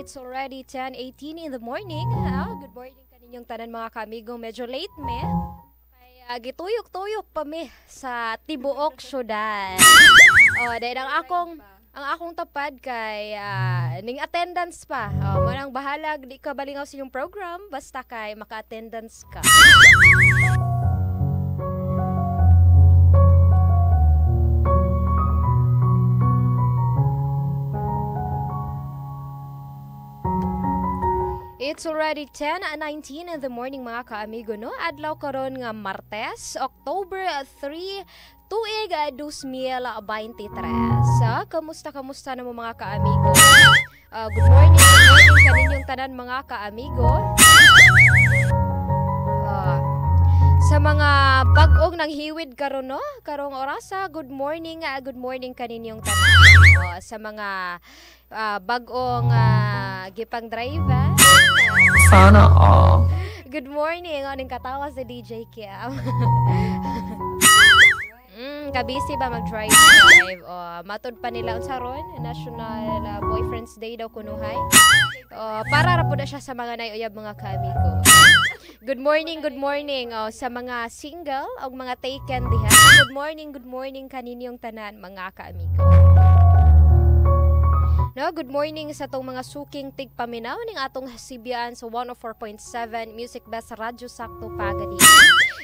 It's already 10:18 in the morning. Good morning kaninyong tanan mga kaamigo. Medyo late me. Kaya gituyok-tuyok pa me sa tibuok syudad. Dahil ang akong tapad kay ning attendance pa. Manang bahalag di ka balingaw sa inyong program basta kay maka-attendance ka. It's already 10:19 in the morning mga kaamigo, no? Adlaw karon nga Martes, October 3, tuig 2023. Kamusta na mo mga kaamigo? Good morning kaninyong tanan mga kaamigo. Sa mga bag-ong nang hiwid karon, no? Karong orasa, good morning kaninyong tanan. Sa mga bag-ong gipang driver. Sana all. Good morning. Aning katawa si DJ Kiam. Kabisi ba mag-drive? Matod pa nila unsa ron National Boyfriend's Day daw kunuhay. Para ra pud siya sa mga nayuyab mga kaamigo. Good morning sa mga single o mga taken diha. Good morning kaninyong tanan mga kaamigo. No, good morning sa tong mga suking tigpaminaw ning atong hasibyan sa 104.7 Music Best Radio Sakto Pagadi.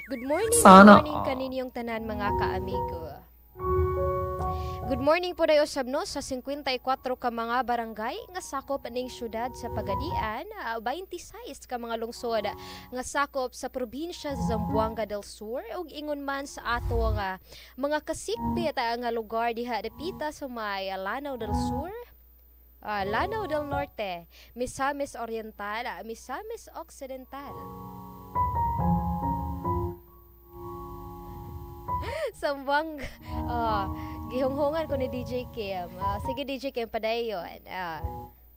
Good morning kaninyong tanan mga kaamigo. Good morning po dayo sabno sa 54 ka mga barangay nga sakop ning syudad sa Pagadian, 26 ka mga lungsod nga sakop sa probinsya sa Zamboanga del Sur ug ingon man sa ato nga mga kasikbit nga lugar diha dapita sa may Lanao del Sur, Lanao del Norte, Misamis Oriental, Misamis Occidental. Sambuang gihunghungan ko ni DJ Kim. Sige DJ Kim padayon.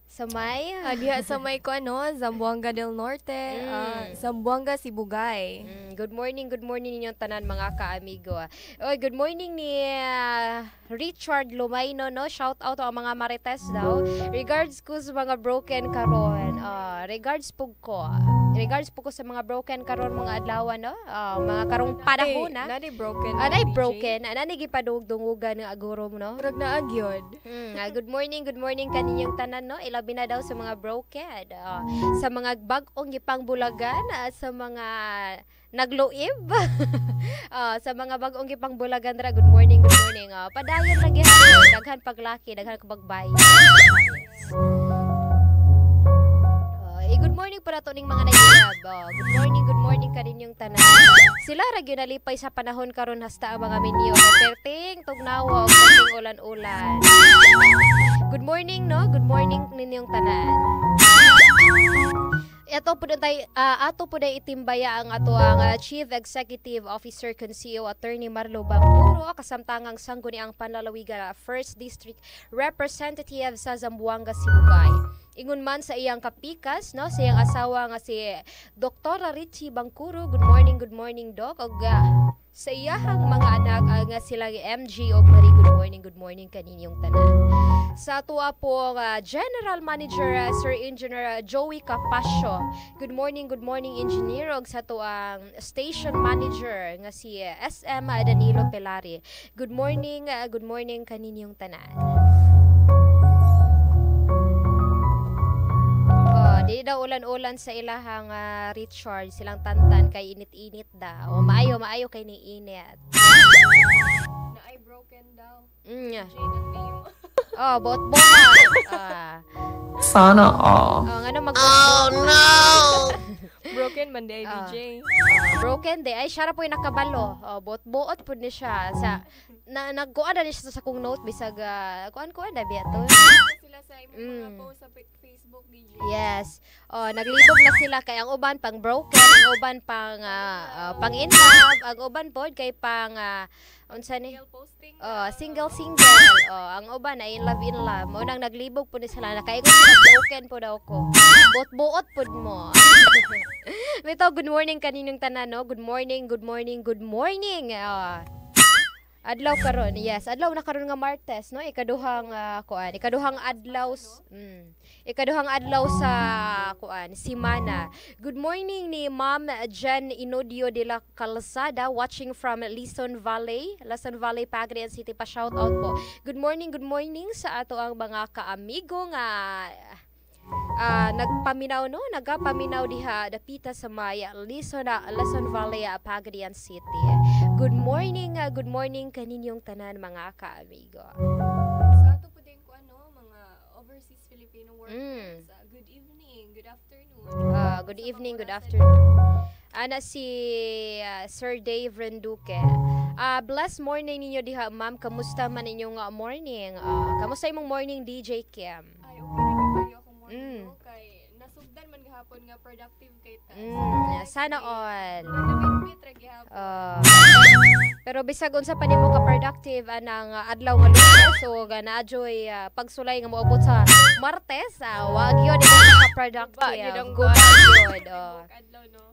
Sa may diha sa may ko Zamboanga del Norte, Zamboanga Sibugay. Good morning ninyong tanan mga kaamigo. Good morning ni Richard Lumayno, no? Shout out ang mga marites daw. Regards ko sa mga broken karon. Regards po ko sa mga broken karon mga adlaw, no? Mga karong panahon na. Nani broken. Nani gipadugdungugan nga aguro mo, no? Murag na agyod. Good morning kaninyong tanan, no? Ilabi na daw sa mga broken. Sa mga bag-ong gipangbulagan, sa mga nagluib. Sa mga bag-ong gipangbulagan ra, good morning. Padayon lagi daghan paglaki, daghan kabagbay. Good morning para to ning mga nagiyab. Good morning kaninyong tanan. Sila ra gyud nalipay sa panahon karon hasta ang mga minyo. Perting tugnawa ug perting ulan-ulan. Good morning, no? Good morning ninyong tanan. Ato po day itimbaya ang ato ang Chief Executive Officer Consiyo Attorney Marlo Banguro kasamtangang sangguni ang panlalawigan 1st District Representative sa Zamboanga Sibugay. Ingon man sa iyang kapikas, no, sa iyang asawa nga si Dr. Richie Bangkuro. Good morning Doc. Og sa iyahang mga anak nga sila MG og Marie. Good morning kaninyong tanan. Sa tuwa po General Manager Sir Engineer Joey Capasio. Good morning Engineer. Og sa tuang Station Manager nga si SM Danilo Pelari. Good morning kaninyong tanan. Di daw ulan-ulan sa ilahang Richard silang tantan kay init-init daw. Maayo kay ni init. Na ay broken daw. Bot-bot. Sana all. No! Broken man di DJ. Broken di ay siya ra po yung nakabalo. Bot-bot po ni siya sa nagkuan na siya sa kong note bisag kuan na biya to. Sila sa mga post sa Facebook DJ. Yes. Naglibog na sila kay ang uban pang broken, ang uban pang in love, ang uban pod kay pang unsa ni? Single. Ang uban ay in love. Mo nang naglibog po ni sila na kay broken po daw ko. Buot pod mo. Mito, good morning kaninyong tanan, no? Good morning. Adlaw karon, yes. Adlaw na karon nga Martes, no? Ikaduhang kuan, ikaduhang adlaw sa kuan, simana. Good morning ni Ma'am Jen Inodio de la Calzada watching from Luzon Valley, Pagadian City pa shout out po. Good morning sa ato ang mga kaamigo nga nagapaminaw diha dapita sa Maya Luzon Valley, Pagadian City. Good morning kaninyong tanan mga kaamigo. Sa ato po din ko mga overseas Filipino workers. Good evening, good afternoon. Good afternoon. Ana si Sir Dave Renduque. Blessed morning ninyo diha, ma'am. Kamusta man inyong morning? Kamusta imong morning, DJ Kim? Ay, okay rin kayo ako morning no? Kay nasugdan man gahapon nga productive kay ta. Sana all. Nabitbit ra gihapon. Pero bisag unsa pa nimo ka productive anang adlaw nga Lunes, so ganaadyoy pagsulay nga moabot sa Martes, wag yun ka productive. Good yun. Adlaw no.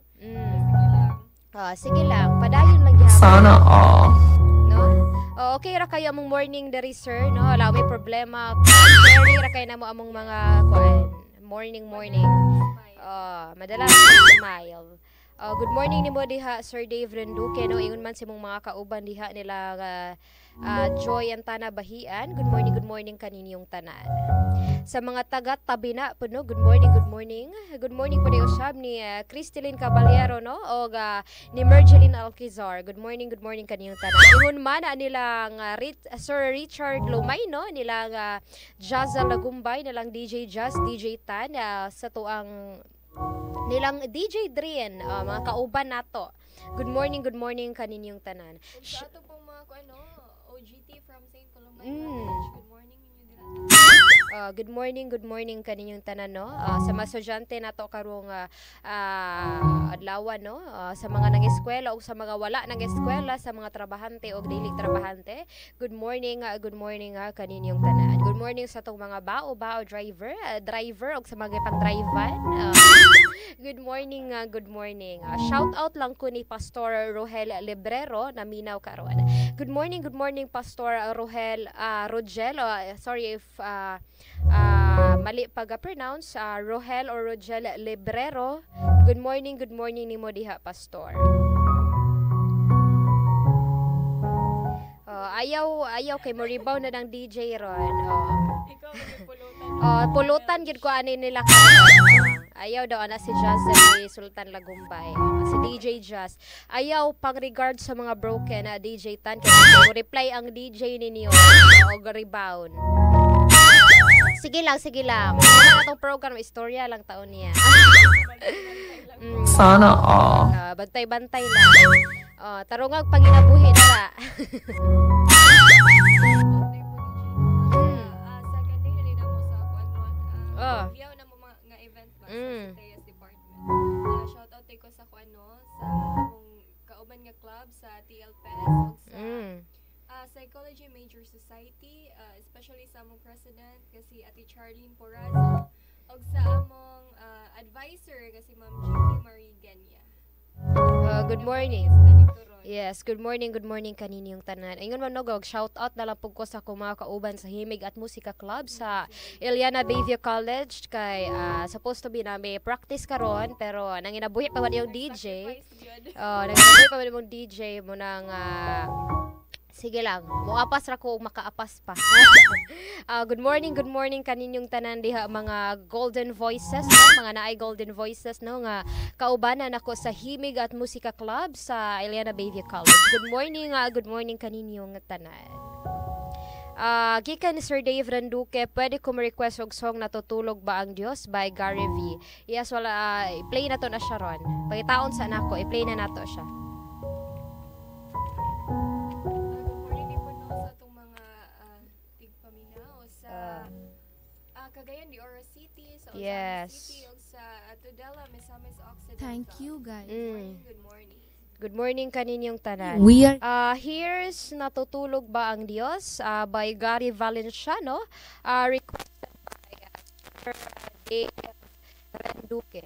Sige lang, padayon lang gihapon. Sana all. No? Okay ra kayo among morning diri sir, no? Wala may problema. Carry ra kayo namo among mga morning. Madala ra smile. Good morning nimo diha Sir Dave Renduque, no? Ingon man si mong mga kauban diha nila Joy and Tana Bahian. Good morning kaninyong tanan. Sa mga taga Tabina po, no? Good morning. Good morning po na usab ni Cristelyn Caballero, no? O ni Mergeline Alquizar. Good morning kaninyong tanan. Ingon man nilang Sir Richard Lumay, no? Nilang Jazza Lagumbay, nilang DJ Jazz, DJ Tan, sa tuang nilang DJ Drin, mga kauban nato. Good morning kaninyong tanan. Sa ato pong mga OGT from St. Columbine College. Good morning ninyo dira. Good morning kaninyong tanan, no? Sa mga estudyante nato karong adlaw, no? Sa mga nag-eskwela o sa mga wala nag-eskwela, sa mga trabahante o daily trabahante. Good morning kaninyong tanan. Good morning sa tong mga bao driver o sa mga pang-drivan. Good morning. Shout out lang ko ni Pastor Rohel Librero na minaw karon. Good morning Pastor Rogel. Sorry if mali pag-pronounce, Rohel or Rogel Librero. Good morning nimo diha Pastor. Ayaw kay mo rebound na ng DJ ron. Ikaw pulutan. Pulutan gid ko ani nila karon. Ayaw daw na si Jazz ni Sultan Lagumbay. Si DJ Jazz. Ayaw pang regard sa mga broken na DJ Tan kay mo reply ang DJ ninyo o rebound. Sige lang. Ano itong program, istorya lang taon niya. Sana all. Bantay-bantay lang. Tarungag panginabuhi na ra. Second day na rin ako sa Biyaw na mo nga event ba sa Secretariat Department. Shout out ko sa sa among kauban nga club sa TLPS o sa Psychology Major Society, especially sa among president kasi Ate Charlene Porazo o sa among advisor kasi Ma'am Jimmy Marie Genya. Good morning. Yes, good morning kaninyong tanan. Ayun man nogog, shout out na lang po ko sa mga kauban sa Himig at Musika Club sa Eliana Bayview College kay supposed to be na may practice karon pero nanginabuhi pa man yung DJ. Nanginabuhi pa man yung DJ mo nang sige lang, muapas ra ko makaapas pa. Good morning kaninyong tanan diha mga Golden Voices, no? Mga naay Golden Voices, no? Nga kaubanan ako sa Himig at Musika Club sa Eliana Bayview College. Good morning kaninyong tanan. Gikan ni Sir Dave Renduque, pwede ko ma-request og song Natutulog Ba Ang Diyos by Gary V. Yes, wala, i-play na to na siya ron. Pagitaon sa nako, i-play na nato siya. Cagayan de Oro City, sa Yes. City, o sa Tudela, Misamis Occidental. Thank you, guys. Good morning. Good morning kaninyong tanan. We are Here's Natutulog Ba Ang Diyos by Gary Valenciano, requested by Dave Renduque.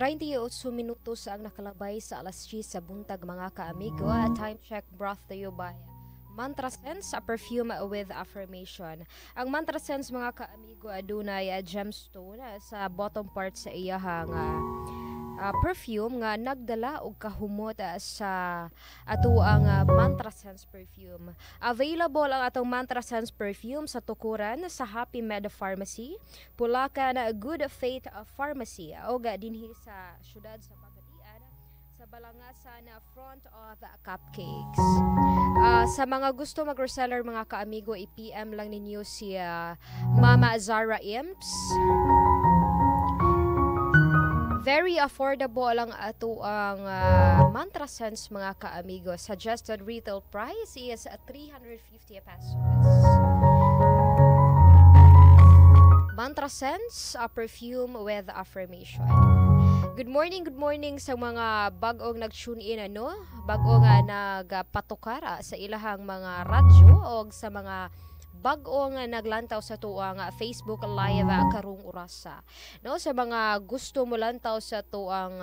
38 minutos ang nakalabay sa alas 10 sa buntag mga kaamigo. Time check brought to you by Mantra Sense, a perfume with affirmation. Ang Mantra Sense mga kaamigo adunay gemstone sa bottom part sa iyahang perfume nga nagdala og kahumot sa ato ang Mantra Sense perfume. Available ang atong Mantra Sense perfume sa tukuran sa Happy Med Pharmacy, Pulacan Good Faith Pharmacy o dinhi sa syudad sa Pagadian sa balangasan front of Cupcakes. Sa mga gusto mag-reseller mga kaamigo, i-PM lang ninyo si Mama Zara Imps. Very affordable lang ato ang Mantra Sense mga kaamigo. Suggested retail price is 350 pesos. Mantra Sense, a perfume with affirmation. Good morning sa mga bag-ong nag-tune in bag-ong nagpatukara sa ilahang mga radyo o sa mga bag-ong naglantaw sa tuang Facebook Live karong orasa. No, sa mga gusto mo lantaw sa tuang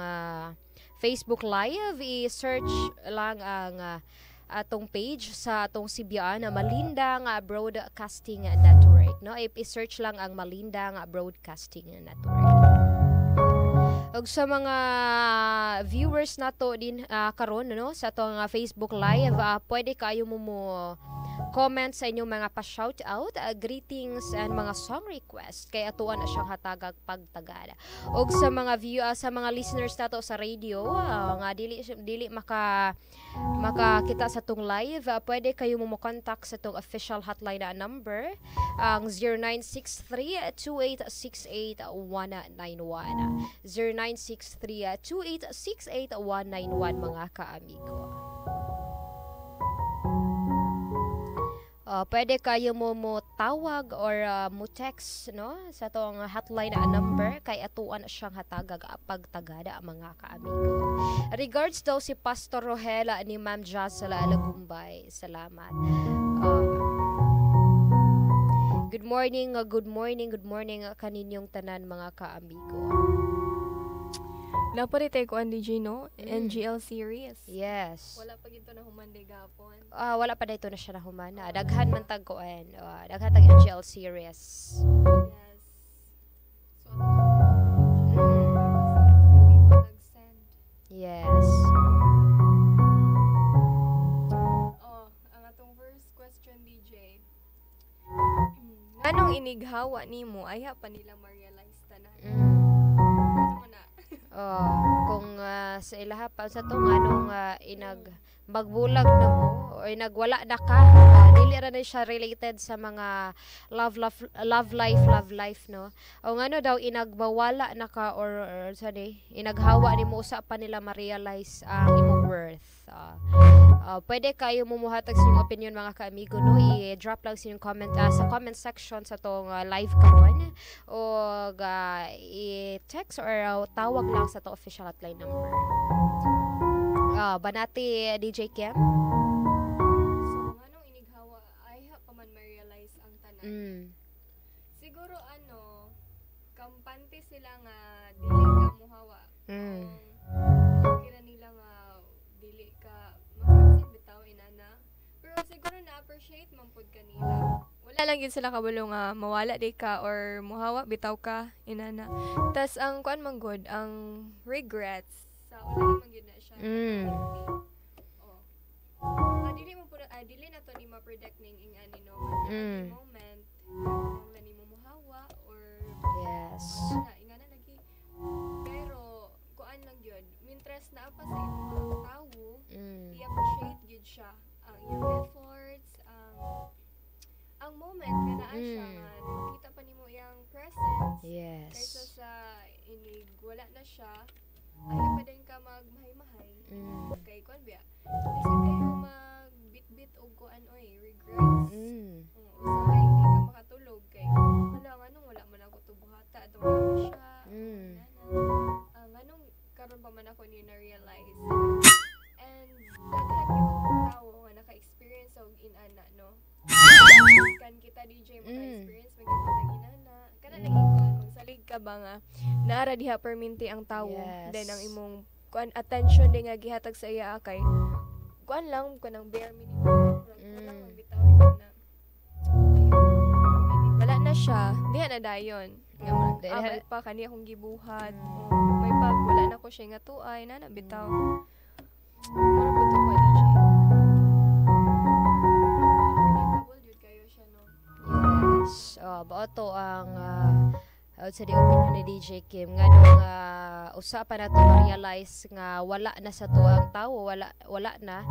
Facebook Live, i-search lang ang atong page sa atong Sibyaan na Malindang Broadcasting Network. No, i-search lang ang Malindang Broadcasting Network. Og sa mga viewers nato din karon sa atong Facebook Live, pwede kayo mo comment sa inyong mga pa-shout out, greetings and mga song request kay atuan na siyang hatagag pagtagada. Og sa mga sa mga listeners nato sa radio nga dili makakita sa tong live, pwede kayo mo contact sa tong official hotline na number ang 0963-2868-191 0963-2868-191 mga kaamigo. Pwede kayo mo tawag or mo text sa tong hotline na number kay atuan siyang hatagag pagtagada mga kaamigo. Regards daw si Pastor Rohela ni Ma'am Jazala Lagumbay. Salamat. Good morning kaninyong tanan mga kaamigo. Naparitay ko ang DJ NGL series. Yes. Wala pa gito na humanday gapon. Wala pa dito na siya na humana. Daghan man tag kuan. Daghan tag NGL series. Yes. So nag-send. Yes. Ang atong first question DJ. Nganong inighawa nimo ayha pa nila ma-realize tanan. Kung sa ilaha pa sa tong magbulag na mo o nagwala na ka, dili ra na siya related sa mga love life no. O ngano daw inagbawala na ka or inaghawa nimo usa pa nila ma-realize ang imong worth. Pwede kayo mumuhatag sa inyong opinion mga kaamigo i-drop lang sa inyong comment sa comment section sa tong live karon o i-text or tawag lang sa to official hotline number. Banati DJ Kim. So anong inighawa ay pa man ma-realize ang tanan. Siguro kampante sila nga dili ka muhawa. Kira nila nga dili ka mapansin bitaw inana. Pero siguro na-appreciate man pud kanila. Wala lang yun sila kabalo nga mawala di ka or muhawa bitaw ka inana. Tas ang kuan man good ang regrets sa wala man gyud na siya. Dili na to ni ma-predict ning ingani moment nang lani mo muhawa or yes. Ingana lagi. Pero kuan lang gyud, mintres na pa sa imong tawo, i-appreciate gyud siya ang iyang efforts, ang moment nga naa siya nga nakita pa nimo iyang presence. Yes. Kaysa sa inig wala na siya, ayaw pa din ka magmahay-mahay. Kay kuan biya. Kasi kayo magbit-bit og kuan regrets. Usahay hindi ka makatulog kay nganong wala man ako tubuhata adto siya. Nganong karon pa man ako ni na-realize. And daghan yung tao nga naka-experience og inana kan kita DJ maka-experience maging inana kana lagi ko magsalig ka ba nga naara diha perminti ang tawo. Yes. Then ang imong kuan attention din nga gihatag sa iya kay kuan lang kun ang bare minimum. Wala lang bitawin na. Wala na siya. Diha na dayon. Nga abal pa kani akong gibuhat. May pag wala na ko siya nga tuay na nabitaw. Mura po to ko DJ. Yes. Baoto ang sa di opinion ni DJ Kim nga nung usapan nato ma-realize nga wala na sa tuang tawo, wala na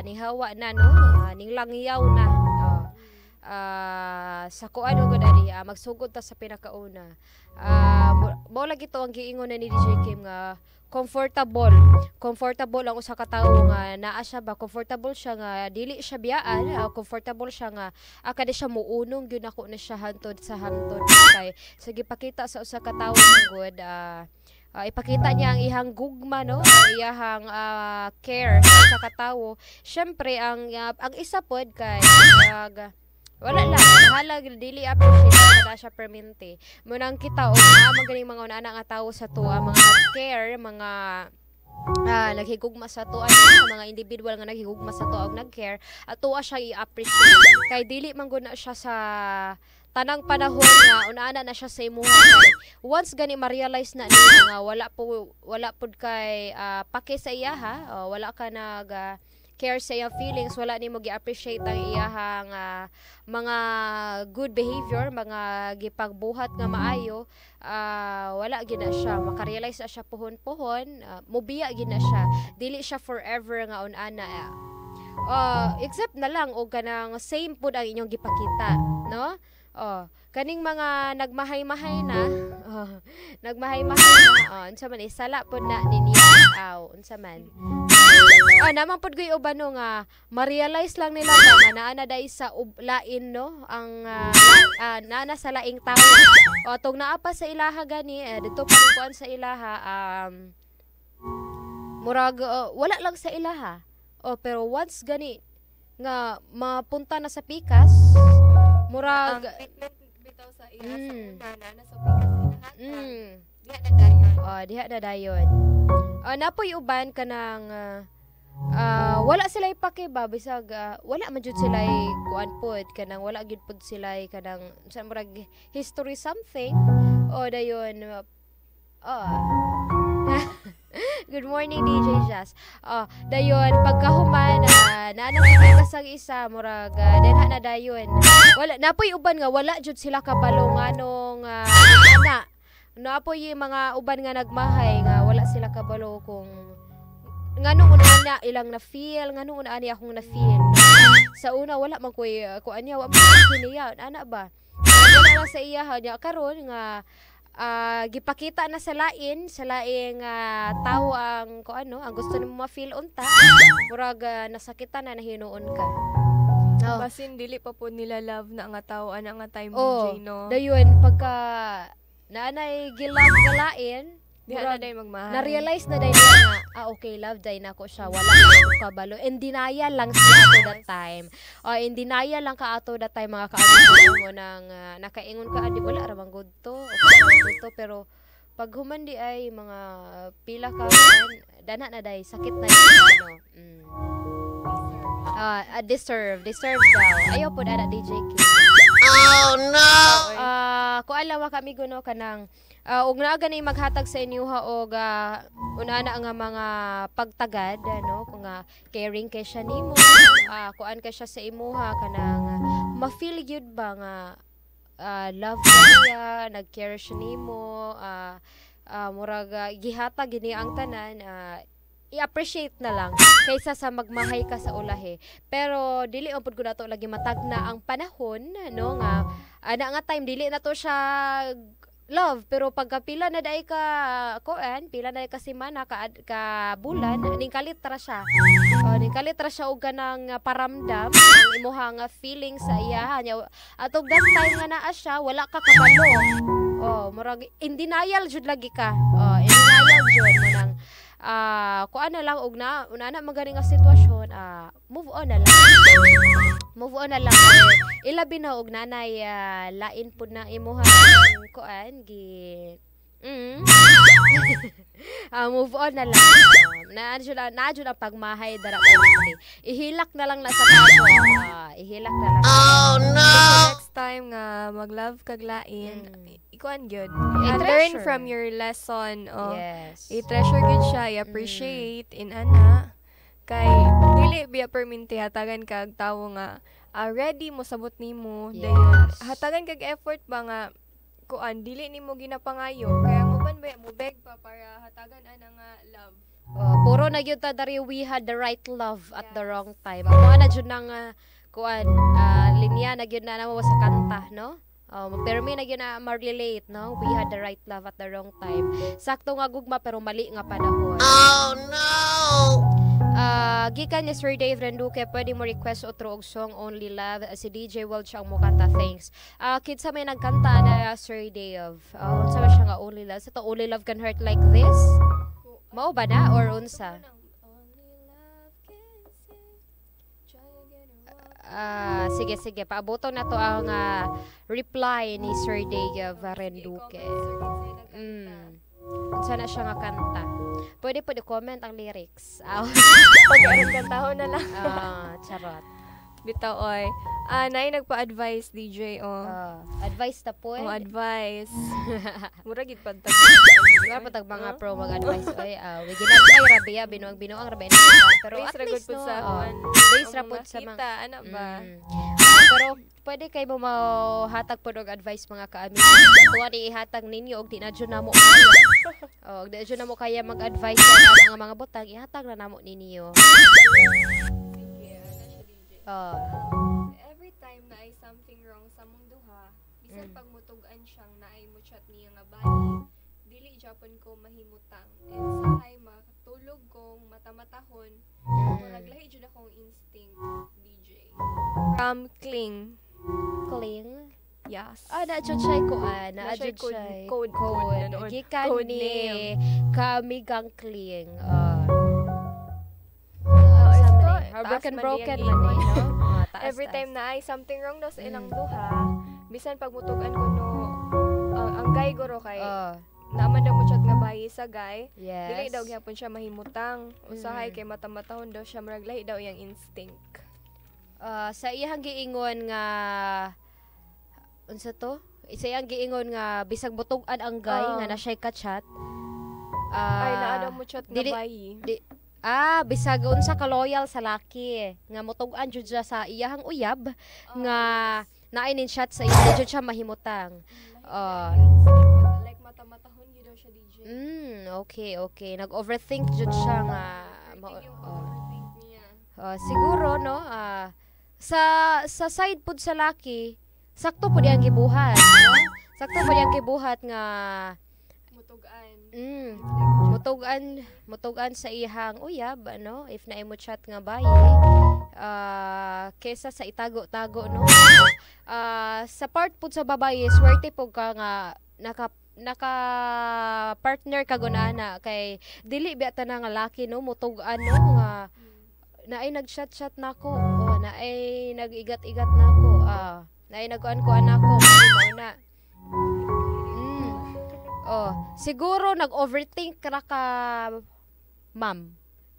nihawa na no, ning langyaw na. Sa kuan ko dali magsugod ta sa pinakauna. Mo lagi to ang giingon na ni DJ Kim nga comfortable ang usa ka tawo nga naa siya ba, comfortable siya nga dili siya biyaan, comfortable siya nga kada siya muunong gyud ako na siya hantod kay sige pakita sa usa ka tawo good ipakita niya ang ihang gugma no, iyahang care sa katawo. Syempre ang isa pod kay wala lang halag dili appreciate na siya perminti mo nang kita og magaling mga una nga tawo sa tuwa, mga care, mga naghigugma sa tuwa, mga individual nga naghigugma sa tuwa og nag-care at tuwa siya i-appreciate kay dili man gud na siya sa tanang panahon nga una na siya sa imuha. Once gani ma-realize na niya nga wala pud kay pake sa iya wala ka nag care sa iyang feelings, wala nimo gi-appreciate ang iyahang mga good behavior, mga gipagbuhat nga maayo, wala gina siya makarealize na siya puhon-puhon, mubiya gina siya, dili siya forever nga unana except na lang og kanang same pud ang inyong gipakita no. Kaning mga nagmahay-mahay na unsa man isala pud na ninyo unsa man naman pud gay ubano nga ma-realize lang nila nga naa na dai sa lain no ang naa sa laing tawo tong naa pa sa ilaha gani dito pa kuan sa ilaha murag wala lang sa ilaha pero once gani nga mapunta na sa pikas murag bitaw sa iya sa una na sa pikas kinahat diha na dayon napoy uban kanang wala sila ipake ba bisag wala man jud sila kuan pod kanang wala gid pod sila kanang sa murag history something dayon good morning DJ Jazz. Dayon pagkahuman naana sa kasang isa murag denha na dayon. Wala napoy uban nga wala jud sila kabalo nganong ana. Napoy mga uban nga nagmahay nga wala sila kabalo kung nganong una ilang na feel, nganong una ani akong na feel. Sa una wala man koy kuan wa man kiniya ana ba. Wala lang sa iya nya karon nga gipakita na sa laing tao ang ang gusto nimo ma-feel unta murag nasakitan na nahinuon ka basin dili pa po nila love na nga tao ana nga time DJ no dayon pagka naanay gilove galain diha na day magmahal na-realize na day na okay love day na ko siya wala na kabalo in denial lang siya ato that time in denial lang ka ato that time mga kaagad mo nang nakaingon ka di wala ra man good to pero pag human di ay mga pila ka dana na day sakit na deserve daw ayaw po na DJ Kim no ko alam wa kami guno kanang og naa gani maghatag sa inyo og una nga mga pagtagad kung caring kay siya nimo kuan kay siya sa imuha kanang ma-feel gyud ba nga love niya nag-care siya nimo murag gihatag gini ang tanan i-appreciate na lang kaysa sa magmahay ka sa ulahe pero dili pud ko nato lagi matagna ang panahon nga ana nga time dili na to siya love pero pagka pila na dai ka pila na ka semana ka bulan ning kalitra siya og kanang paramdam ang imuha nga feeling sa iya nya atog that time nga naa siya wala ka kabalo murag in denial jud lagi ka in denial jud mo nang kuan na lang og una na magaling nga sitwasyon, move on na lang. Move on na lang. Ilabi na og nanay lain pud na imuha kuan gi. Move on na lang. Naadyo na pagmahay dara ko. Ihilak na lang na sa tapo. Ihilak na lang. Oh no. Next time nga mag-love kag lain, ikuan gyud. Learn from your lesson. Yes. I-treasure gyud siya, i-appreciate in ana. Kay dili biya perminti hatagan kag tawo nga ready mo sabot nimo. Dayon hatagan kag effort ba nga kuan dili nimo ginapangayo kaya mo ban mo beg pa para hatagan ana nga love. Puro na gyud ta dari we had the right love at the wrong time. Amo ana jud nang kuan linya na gyud na namo sa kanta, no? Pero may na gyud na ma-relate, no? We had the right love at the wrong time. Sakto nga gugma pero mali nga panahon. Oh no. Gikan ni Sir Dave Renduque, pwede mo request otro og song Only Love. Si DJ Welch ang mo kanta, thanks. Kid sa may nagkanta na Sir Dave. Unsa ba siya nga Only Love? Sa to Only Love Can Hurt Like This? Mao ba na or unsa? Sige, paaboto na to ang reply ni Sir Dave Renduque. Sana siya nga kanta. Pwede comment ang lyrics. Pag-aral kantahon na lang. Charot. Bitaw oy. Nay nagpa-advise DJ Advice ta po eh. Advice. Mura gid pad tag. Mura pa tag mga pro mag-advise oy. We ginagmay rabiya binuang rabiya. Pero at least no. Base ra pud sa mga ana ba. Pero pwede kay mo hatag pod og advice mga kaami. Tuwa ni ihatag ninyo og di na jud namo kaya. Og di jud namo kaya mag-advise sa mga butang ihatag na namo ninyo. Every time na ay something wrong sa mong duha, bisan pag mutugan siyang naay mo chat niya nga bali, dili japon ko mahimutang. And sahay makatulog kong matamatahon, muraglahi jud akong instinct, DJ. Cling. Yes. Na jud siya na jud siya code. Gikan ni Kamigang Kling. Broken man eh, no? Every time na ay something wrong daw sa ilang duha, bisan pag mutugan ko no, ang guy guro kay naman daw mo chat nga bayi sa guy. Yes. Dili daw gyapon siya mahimutang. Usahay kay matamatahon daw siya maraglahi daw yang instinct. Sa iyang giingon nga unsa to? Sa iyang giingon nga bisag butugan ang guy nga na siya ka-chat. Ay naa daw mo chat nga bayi. Bisag unsa ka loyal sa laki nga motugan jud siya sa iyahang uyab nga naay nin chat sa iya jud siya mahimutang. Like matamatahon gyud daw siya DJ. Okay. Nag-overthink jud siya nga siguro no sa side pud sa laki sakto pud yang gibuhat, no? Sakto pud yang gibuhat nga mutugan sa ihang uyab ano if na imo chat nga bayi kesa sa itago-tago no. Sa part pud sa babae swerte pud ka nga naka partner ka gunana kay dili biya na nga laki no mutugan no nga naay nag-chat nako naay nag-igat-igat nako naay nagkuan nako na siguro nag-overthink ra ka ma'am.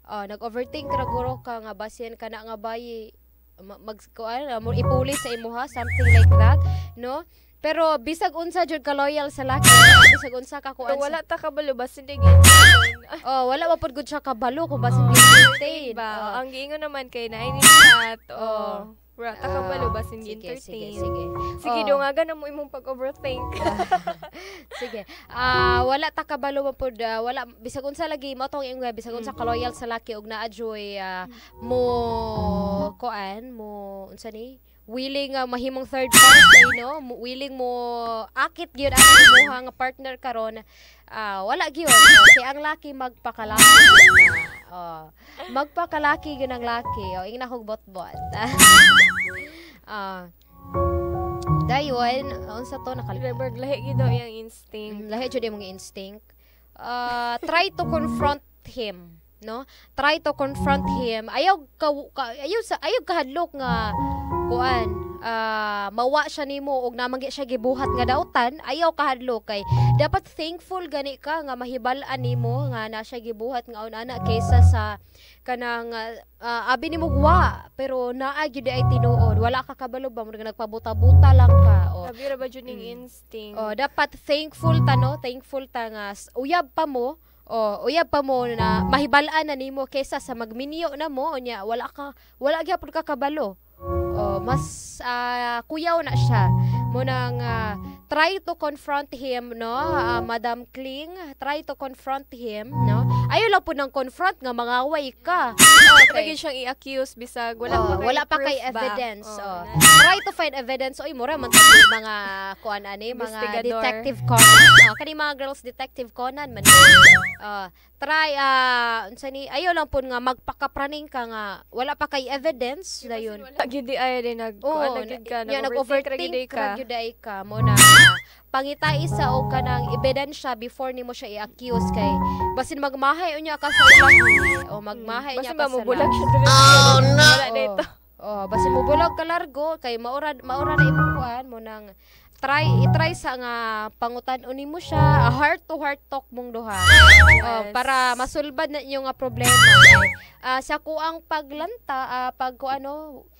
Nag-overthink ra guro ka nga basin kana nga bayi mo ipulis sa imuha something like that, no? Pero bisag unsa jud ka loyal sa laki, bisag unsa ka kuan. Wala ta kabalo basin di wala pa pud gud siya kabalo kung basin di ba. Ang giingon naman kay na ini chat. Wala ta kabalo basin di entertain. Sige dungagan na mo imong pag-overthink. Sige. Wala ta kabalo mo pud wala bisag unsa lagi mo tong ingon bisag unsa ka loyal sa laki og naa-joy mo kuan mo unsa ni willing mahimong third party no willing mo akit gyud ang imuha nga partner karon wala gyud kay ang laki magpakalaki magpakalaki gyud ang laki ingna kog bot-bot. Dayon unsa to nakalimutan lahi gyud daw yang instinct. Lahi jud imong instinct. Try to confront him, no? Try to confront him. Ayaw kahadlok nga kuan mawa siya nimo og namanggi siya gibuhat nga dautan, ayaw kahadlok kay dapat thankful gani ka nga mahibal-an nimo nga na siya gibuhat nga una kaysa sa kanang abi nimo guwa pero naa gyud ay tinuod, wala ka kabalo ba murag nagpabuta-buta lang ka. Sabi ra ba jud ning instinct? Dapat thankful ta, no? Thankful ta nga uyab pa mo na mahibal-an na nimo kaysa sa magminyo na mo unya wala gyapon ka kabalo. Mas kuyaw na siya mo nang try to confront him, no? Madam Kling, try to confront him, no? Ayaw lang po nang confront nga mangaway ka. Pwede siyang i-accuse bisag wala pa kay proof ba? evidence. Try to find evidence. Mura man tayo mga kuan ani, mga detective Conan. Kani mga girls detective Conan man. Try unsa ni ayaw lang po nga magpakapraning ka nga wala pa kay evidence dayon. Gid ay din nag-overthink ka mo na pangita isa o kanang ebidensya before nimo siya i-accuse kay basin magmahay unya ka sa ulahi o magmahay unya ka sa mabulag siya wala dito. Basin mo bulag ka largo kay maura na imukuan mo nang i-try sa nga pangutan-on nimo siya, heart to heart talk mong duha. Para masulbad na inyo nga problema. Sa kuang paglanta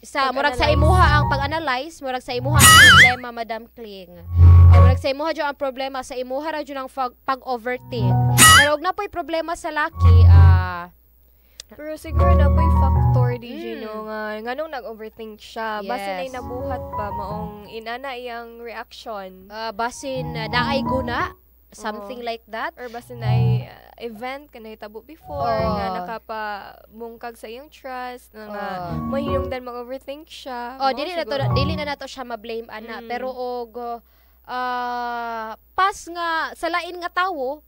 sa murag sa imuha ang pag-analyze, murag sa imuha ang problema, Madam Kling. Murag sa imuha jud ang problema, sa imuha ra jud ang pag-overthink. Pero og napoy problema sa laki, pero siguro na po'y factor, DJ, no? Nganong nag-overthink siya. Yes. Basin ay nabuhat pa, maong inana iyang reaction. Basin naay guna, something like that. Or basin ay event ka nahitabo before, nga nakapabungkag sa iyong trust, nga mahinungdan mag-overthink siya. Dili na nato siya ma-blame, ana. Pero pas nga, sa lain nga tawo,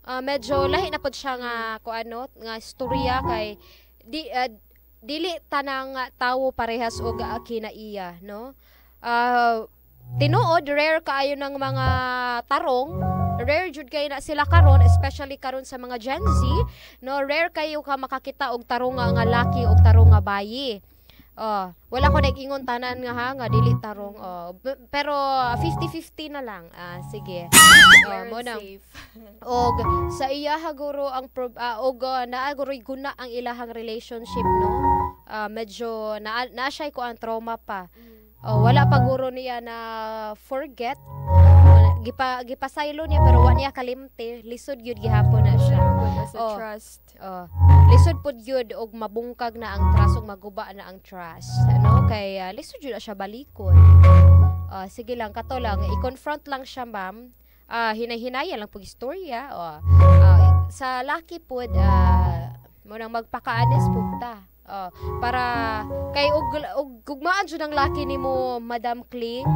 medyo lahi na pod siya nga nga istorya kay dili tanang tawo parehas og kinaiya, no? Tinuod rare kaayo ng mga tarong, rare jud kay na sila karon, especially karon sa mga Gen Z, no? Rare kayo ka makakita og tarong nga laki og tarong nga bayi. Wala ko nag-ingon tanan nga dili tarong. Pero 50-50 na lang. Sige. Mo nang og sa iya guro ang naa guro guna ang ilahang relationship, no? Medyo na siya ko ang trauma pa. Wala pa guro niya na forget. Gipasaylo niya pero wa niya kalimte, lisod gyud gihapon na siya. Trust. Lisod pod gyud og mabungkag na ang trust og maguba na ang trust, ano? Kay lisod gyud siya balikon. Sige lang kato lang i-confront lang siya, ma'am. Hinay-hinaya lang pug istorya. Sa laki pod mo nang magpaka-honest pud ta. Para kay og gugmaan jud ang laki nimo, Madam Kling.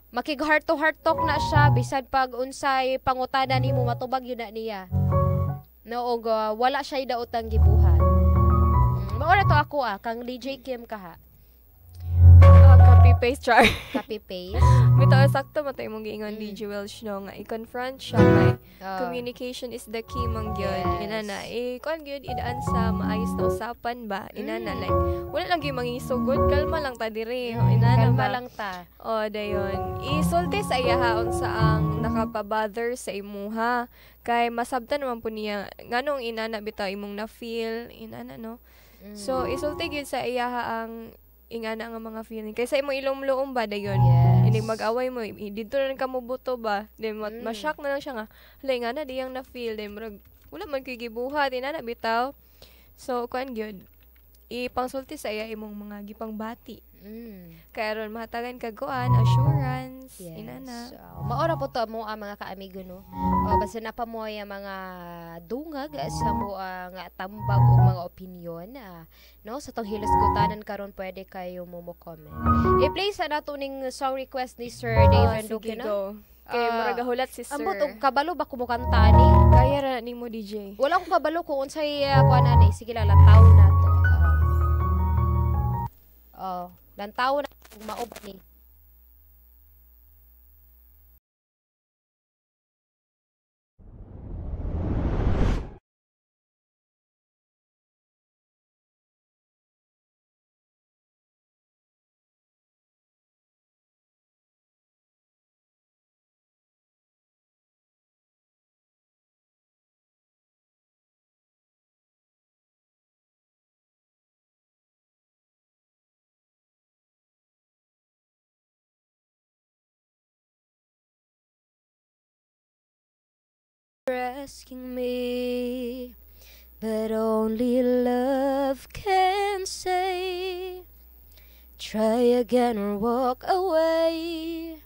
Makig heart to heart talk na siya bisan pag unsay pangutana nimo matubag yun na niya, no? Og wala siya daotang gibuhat. Maura to ako kang DJ Kim ka Copy-paste char. Copy-paste. Bitaw sakto mo tayo mong giingon DJ Welsh, no? Nga i-confront siya kay communication is the key mong gyud. Inana kuan gyud idaan sa maayos na usapan ba? Inana like wala lang gyud mangisugod, kalma lang ta diri. Inana Kalma ba? lang ta. Dayon. Isulti sa iyahaon sa ang nakapabother sa imuha. Kay masabtan naman po niya nganong inana bitaw imong na-feel, inana, no? So isulti gyud sa iyaha ang ingana nga mga feeling kaysa imo ilom-loom ba dayon. Hindi mag-away mo dito na ka mo buto ba, then ma-shock na lang siya nga hala ingana diyang na feel, then wala man kay gibuhat inana bitaw. So kuan gyud ipangsulti sa iya imong mga gipangbati. Kaya ron mahatagan kaguan assurance, inana. Maora po to mo ang mga kaamigo, no? Basta na pa mo yung mga dungag sa mo nga tambag o mga opinion, no? Sa tong hilas gutanan karon pwede kayo mo comment. I-play sa nato ning song request ni Sir Dave Duque, no? Kay murag hulat si Sir. Ambot og kabalo ba kumukanta ni? Kaya ra nimo DJ. Wala ko kabalo kung unsay kuan ani. Sige lang lantaw na to. Lantaw na maob ni. asking me, but only love can say, try again or walk away.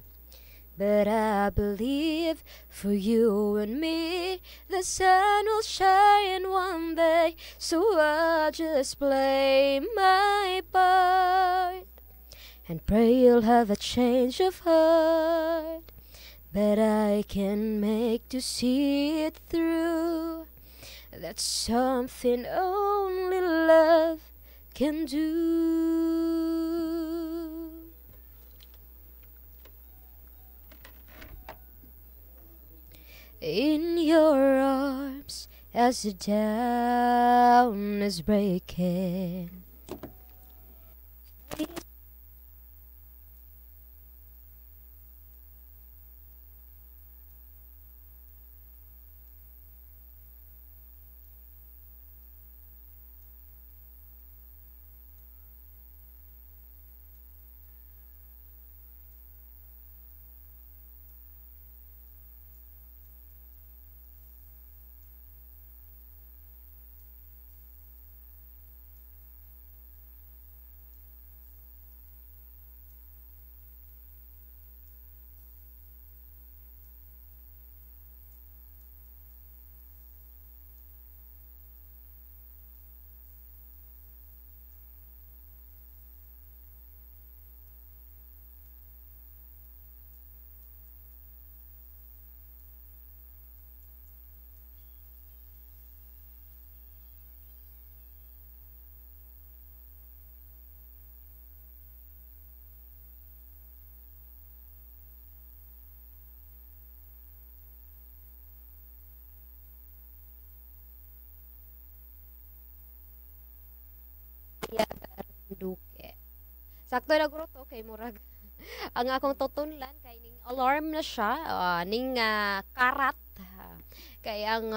But I believe for you and me, the sun will shine one day, so I'll just play my part and pray you'll have a change of heart. But I can make to see it through. That's something only love can do. In your arms as the dawn is breaking. Yeah, duke. Sakto na guro to kay murag ang akong tutunlan kay ning alarm na siya, ning karat. Kay ang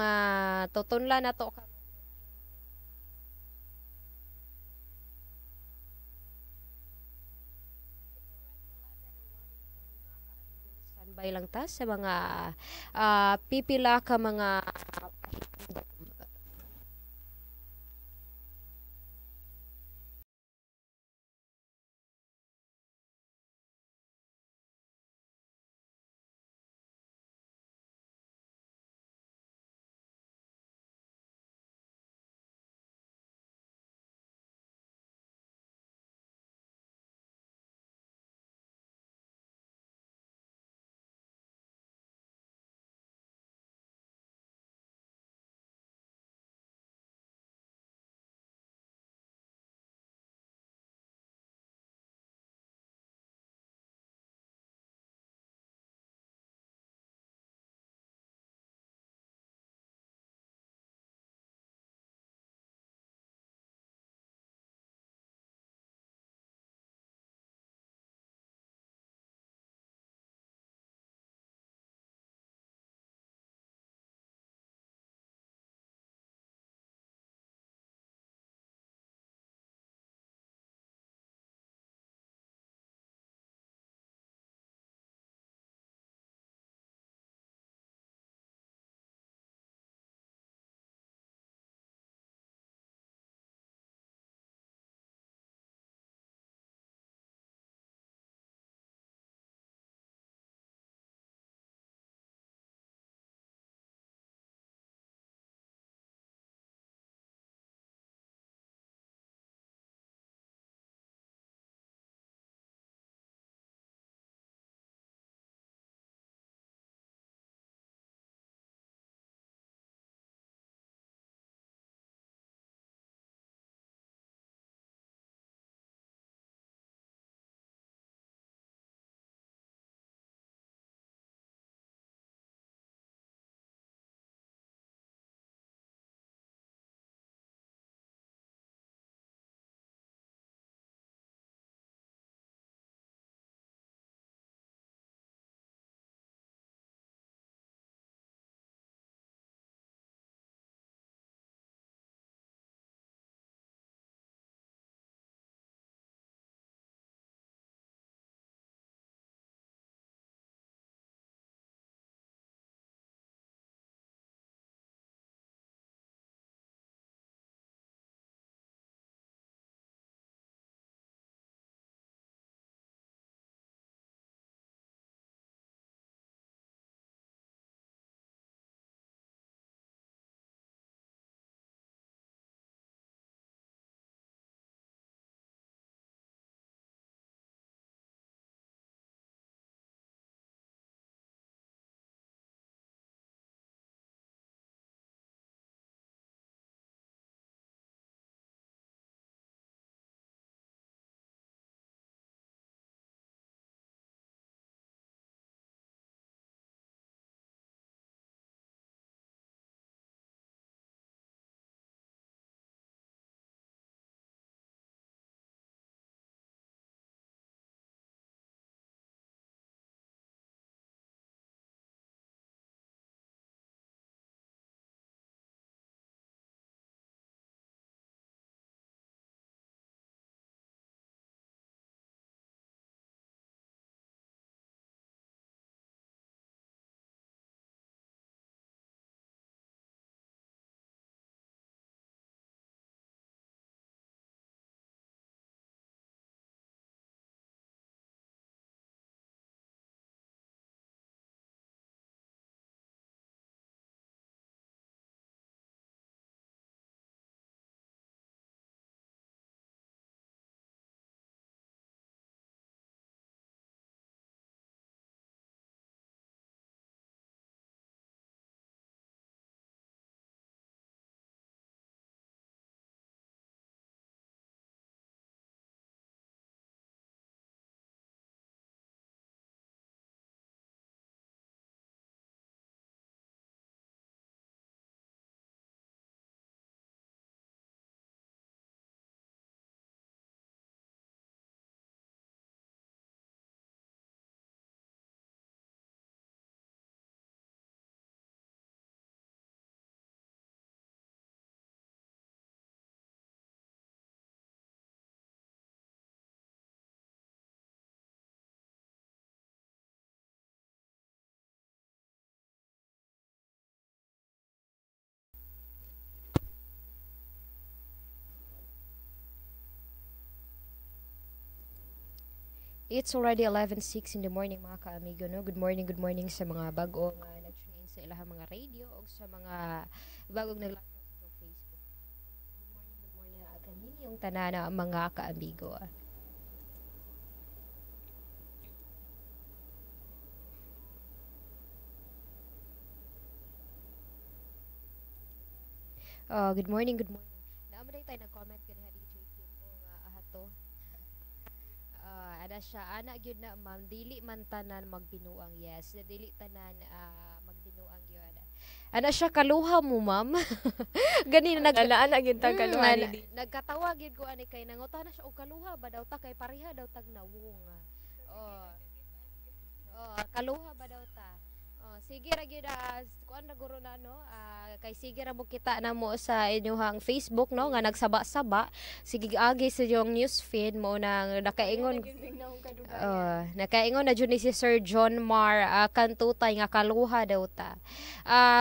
tutunlan na to standby lang ta sa mga pipila ka mga It's already 11:06 in the morning mga ka-amigo, no? Good morning sa mga bago nga nag-tune in sa ilahang mga radio o sa mga bagong naglalakaw sa Facebook. Good morning na kanini yung tanana mga ka-amigo. Good morning. Naamaday tayo nag-comment kaniha DJ Kim o nga ahato. Ada siya ana gyud na ma'am dili man tanan magbinuang, yes dili tanan magbinuang gyud ana siya kaluha mo ma'am. Ganina ana gyud ta kaluha nagkatawa gyud ko ani kay nangutana siya og kaluha ba daw ta kay pareha daw tag nawong. Kaluha ba daw ta. Sige ra gyud kuan na guro na no, kay sige ra mo kita na mo sa inyong Facebook no nga nagsaba-saba, sige agi sa yung news feed mo nang nakaingon na jud ni si Sir John Mar Kantutay nga kaluha daw ta.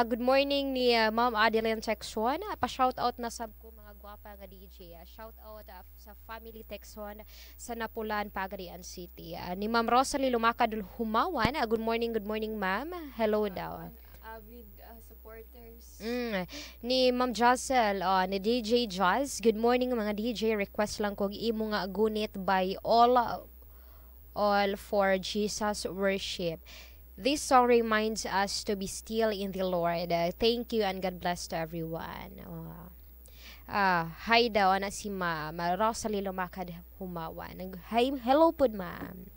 Good morning ni Ma'am Adeline Texon, pa shout out na sab ko mga gwapa nga DJ. Shout out sa family Texon sa Napulan, Pagadian City. Ni Ma'am Rosalie Lumakad Humawan, good morning ma'am. Hello daw. Avid supporters. Ni Ma'am Josel, ni DJ Jazz. Good morning mga DJ. Request lang kog imo nga gunit by all for Jesus worship. This song reminds us to be still in the Lord. Thank you and God bless to everyone. Hi daw na si Ma'am Rosalie Lumakad Humawan. Hi, hello po ma'am.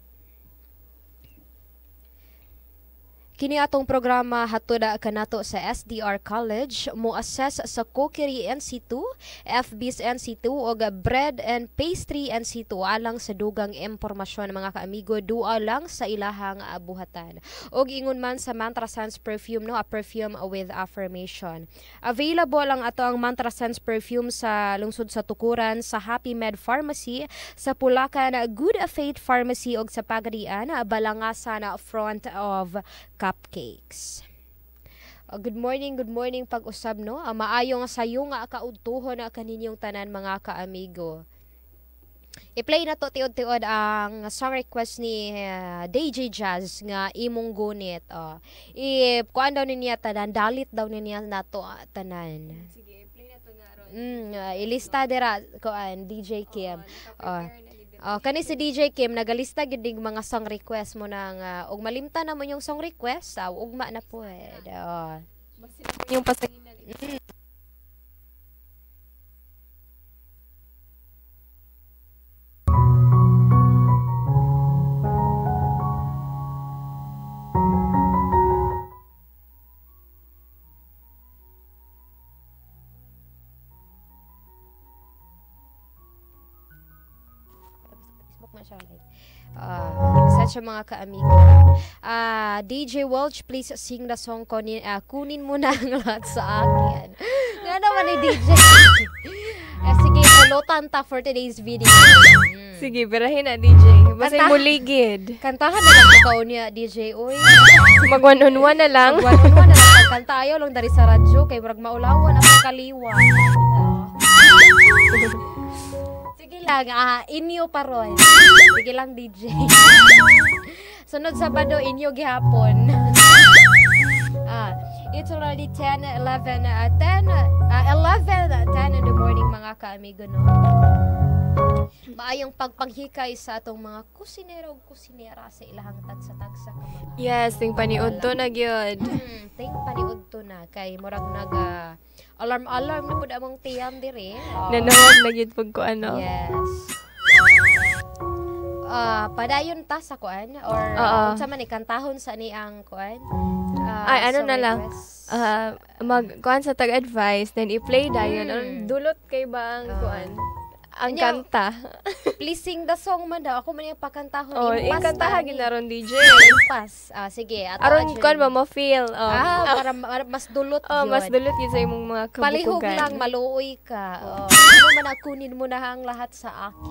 Kini atong programa hatod kanato sa SDR College, mo assess sa Cookery NC2, FB's NC2 o Bread and Pastry NC2 alang sa dugang impormasyon mga kaamigo, dua lang sa ilahang buhatan. Og ingon man sa Mantra Sense perfume no, a perfume with affirmation. Available ang ato ang Mantra Sense perfume sa lungsod sa Tukuran, sa Happy Med Pharmacy, sa Pulacan Good Faith Pharmacy og sa Pagadian Balangasan front of Cupcakes. Good morning pag-usab no. Maayo nga sayo nga kaudtuhon na kaninyong tanan mga kaamigo. I-play na to tiod-tiod ang song request ni DJ Jazz nga imong gunit. Kuan daw niya tanan, dalit daw niya nato tanan. Sige, i-play na to na ron. Ilista dira kuan DJ Kim. Kani si DJ Kim nagalista gid dig mga song request mo nang og malimta na mo yung song request, ugma na pwede. Yung pasanginan. Sa mga kaamigo. DJ Welch, please sing the song kunin mo na ang lahat sa akin. Nga naman ni DJ. Sige, pulutan ta for today's video. Sige, birahin na DJ. Basta muligid. Kantahan na lang ikaw niya DJ. Uy. Mag-one-on-one na lang. Mag-one-on-one na lang. Kanta ayaw lang dari sa radyo kay murag maulawan ang kaliwa. Sige lang, inyo paron. Sige lang, DJ. Sunod Sabado, inyo gihapon. It's already 10 in the morning, mga kaamigo, no? Maayong pagpanghikay sa atong mga kusinero ug kusinera sa ilahang tagsa-tagsa ka mga. Yes, ting paniud to na gyud. Ting paniud to na kay murag nag alarm na pud among tiyam diri. Nanawag na gyud pag ko ano. Yes. Padayon ta sa kuan or unsa man ikantahon sa ni ang kuan? Ay ano na lang. Mag-kuan sa tag-advice then i-play dayon. Dulot kay ba ang kuan? Ang kanta. Please sing the song man daw. Ako man yung pakantahon. Ikantaha ginaron DJ. Impas. Sige. Aron kon ba mo feel. Para mas dulot yun. Mas dulot yun sa imong mga kabukugan. Palihog lang, maluoy ka. Ano man akunin mo na ang lahat sa akin.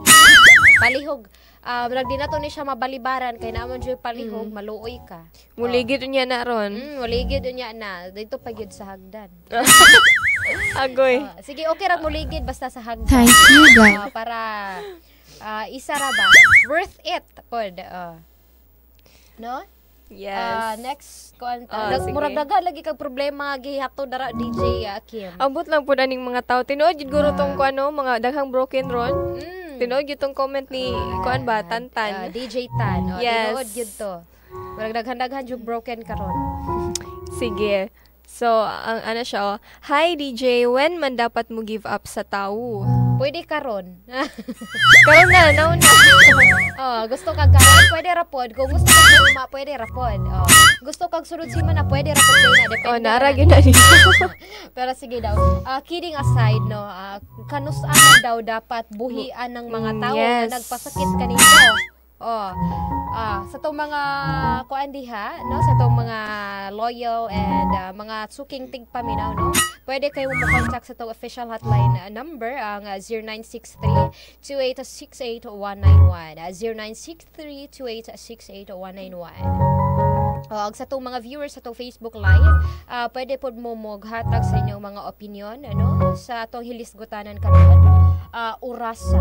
Palihog. Di na to ni siya mabalibaran. Kaya naman siya palihog, maluoy ka. Muligid niya na ron. Muligid niya na. Dito pagyud sa hagdan. Agoy. Sige, okay ra muligid basta sa hagdan. Thank you, guys. Para Isa ra ba? Worth it pod. No? Yes. Next kuan Sige. murag daga lagi kag problema gihato dara DJ Kim. Ambot lang po aning mga tao. Tinuod yun guro tong mga daghang broken ron. Tinuod yun tong comment ni kuan ba, Tantan. DJ Tan. Yes. Tinuod yun to. Murag daghan-daghan yung broken karon. Sige. So, ang ano siya, Hi DJ, when man dapat mo give up sa tao? Pwede karon. Karon na, nauna. Gusto kag karon, pwede ra pod. Kung gusto kag luma, pwede ra pod. Gusto kag sunod semana, pwede ra pod na depende. Nara gyud na dito. Pero sige daw. Kidding aside, no, kanus-an daw dapat buhian ng mga tao Yes. na nagpasakit kanino. Sa tong mga kuan diha, no, sa tong mga loyal and mga suking tigpaminaw, no, pwede kayo mo contact sa tong official hotline number ang 0963-2868-191 0963-2868-191. Sa tong mga viewers sa tong Facebook Live, pwede pod mo maghatag sa inyong mga opinion ano sa atong hilisgutanan karon urasa.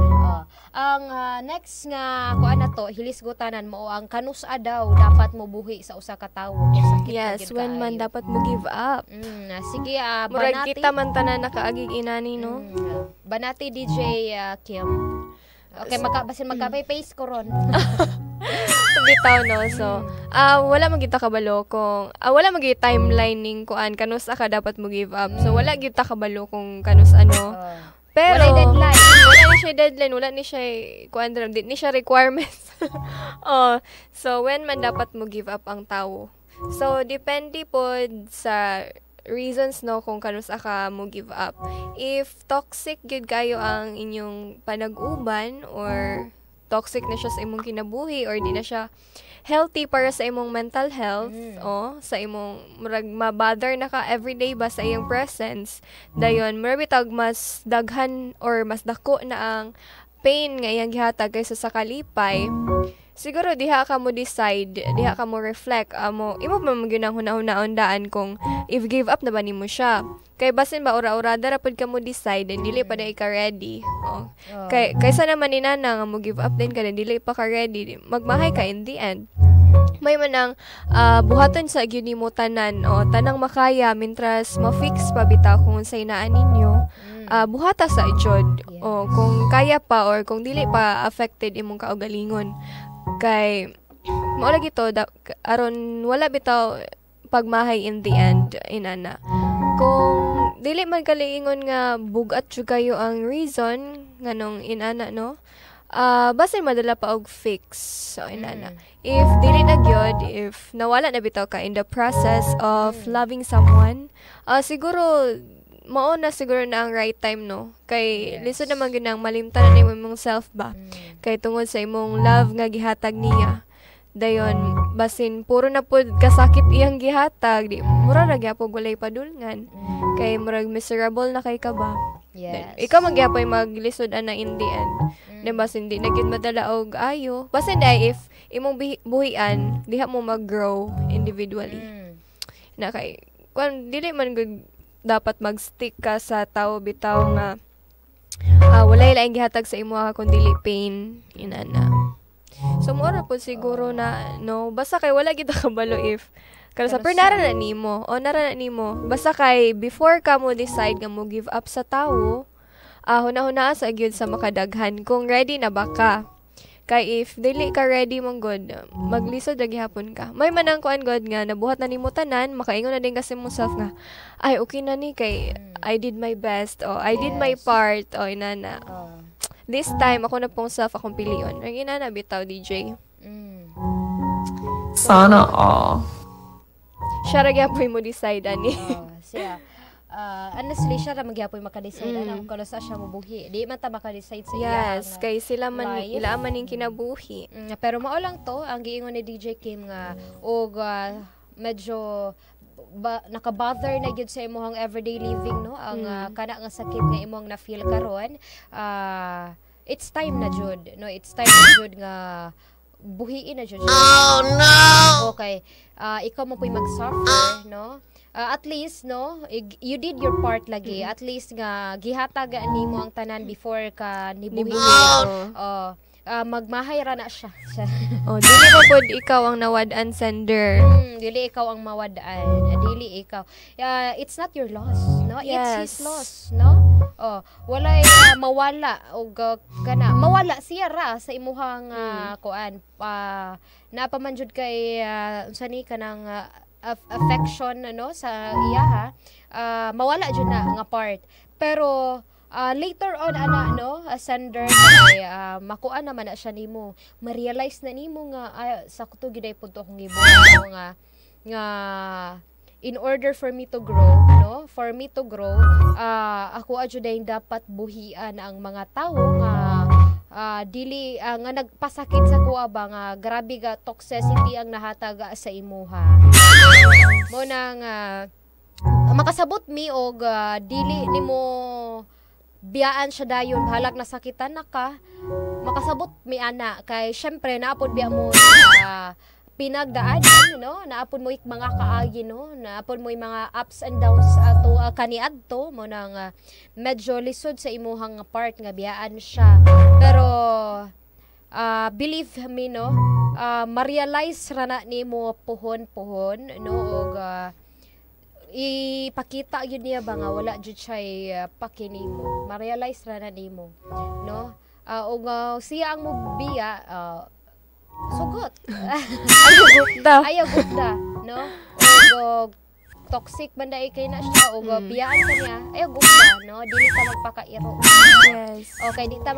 Ang next nga kuan na to hilisgutanan mo ang kanusa daw dapat mo buhi sa usa ka tawo kung sakit Yes, na gid when man kaayo. dapat mo give up. Sige, Murag banati. kita man tanan nakaagig inani, no? Banati DJ Kim. Okay, basin magka-face ko ron. Bitaw, no? So, wala magita kabalo kung wala magi timelining kuan kanus ka dapat mo give up. So wala kita kabalo kung kanus ano. Pero Walay deadline. Wala ni siya deadline, wala ni siya kuan di ni siya requirements. So when man dapat mo give up ang tao. So depende pod sa reasons no kung kanus ka mo give up. If toxic gid kayo ang inyong panag-uban or toxic na siya sa imong kinabuhi or di na siya healthy para sa imong mental health sa imong murag ma-bother na ka everyday ba sa iyong presence dayon murag bitag mas daghan or mas dako na ang pain nga iyang gihatag kaysa sa kalipay. Siguro diha ka mo decide, diha ka mo reflect, imo pa mo gyud ang hunahuna-undaan kung if give up na ba nimo siya. Kay basin ba ura-urada ra pud ka mo decide and dili pa na ka ready. Kaysa naman inana nga mo give up din ka and dili pa ka ready, magmahay ka in the end. May manang buhaton sa gyud nimo tanan tanang makaya mintras ma-fix pa bitaw kung unsay naa ninyo. Buhata sa jud kung kaya pa or kung dili pa affected imong kaugalingon. Kay mao lagi to aron wala bitaw pagmahay in the end inana. Kung dili man kaliingon nga bugat jud kayo ang reason nganong inana no. Basin madala pa og fix so inana. If dili na gyud, if nawala na bitaw ka in the process of loving someone, siguro mao na siguro na ang right time no. Kay lisod naman gyud ang malimtanan nimo imong self ba. Kay tungod sa imong love nga gihatag niya. Dayon basin puro na pud kasakit iyang gihatag, di mura ra gyapon walay padulngan. Kay murag miserable na kay ka ba. Yes. Ikaw magyapoy maglisod ana in the end. Then basin di na gyud madala og ayo. Basin dai if imong buhian diha mo mag-grow individually. Na kay kung dili man gud dapat mag-stick ka sa tao bitaw nga walay laing gihatag sa imo kun dili pain inana. So mura po siguro na no basta kay wala gid kabalo if kada sa nara na nimo basta kay before ka mo decide nga mo give up sa tao hunahuna sa gyud sa makadaghan kung ready na ba ka. Kay if dili ka ready mong god, maglisod ra gihapon ka. May manang kuan god nga nabuhat na nimo tanan, makaingon na din kasi mo self nga, ay okay na ni kay I did my best o I did my part o inana. This time ako na pong self akong piliyon. Ang inana bitaw DJ. Sana all. Siya ra gyapon mo decide ani. Siya. Honestly, siya ra magyapoy makadecide anang kung sa siya mobuhi. Di man ta makadecide sa iya. Yes, kay sila man life. ila man ning kinabuhi. Pero mao lang to ang giingon ni DJ Kim nga og medyo naka-bother na gyud sa imong everyday living no ang kana nga sakit nga imong na feel karon. It's time na jud no, it's time na jud nga buhiin na jud. Oh no. Okay. Ikaw mo puy mag-suffer no. At least no you did your part lagi at least nga gihatag nimo ang tanan before ka nibuhi magmahay ra na siya. Oh, dili mo pod ikaw ang nawad-an sender. Dili ikaw ang mawadaan. Dili ikaw. It's not your loss, no? It's his loss, no? Oh, walay mawala og kana. Mawala siya ra sa imuhang kuan. Napamanjud kay unsa ni kanang affection no sa iya ha. Mawala jud na nga part. Pero later on no sender kay makuha naman na siya nimo, ma-realize na nimo nga sa kuto giday punto kong gibuo nga in order for me to grow ako adjuday dapat buhian ang mga tawo nga dili nga nagpasakit sa kuha ba nga grabe ga toxicity ang nahatag sa imuha mo nang makasabot mi og dili nimo biyaan siya dayon bahalag nasakitan na ka makasabot mi ana kay syempre naapod biya mo pinagdaanan no naapod mo mga kaagi no naapod mo mga ups and downs ato kaniadto mo nang medyo lisod sa imuhang part nga biyaan siya pero believe me no ma-realize ra na nimo puhon no og ipakita yun niya ba nga wala jud siya pakinimo ma-realize ra na nimo no og siya ang mobiya sugot ayaw gugda no og toxic banda kay na siya og biyaan ka niya ayaw gugda no dili ta magpakairo Yes. okay di ta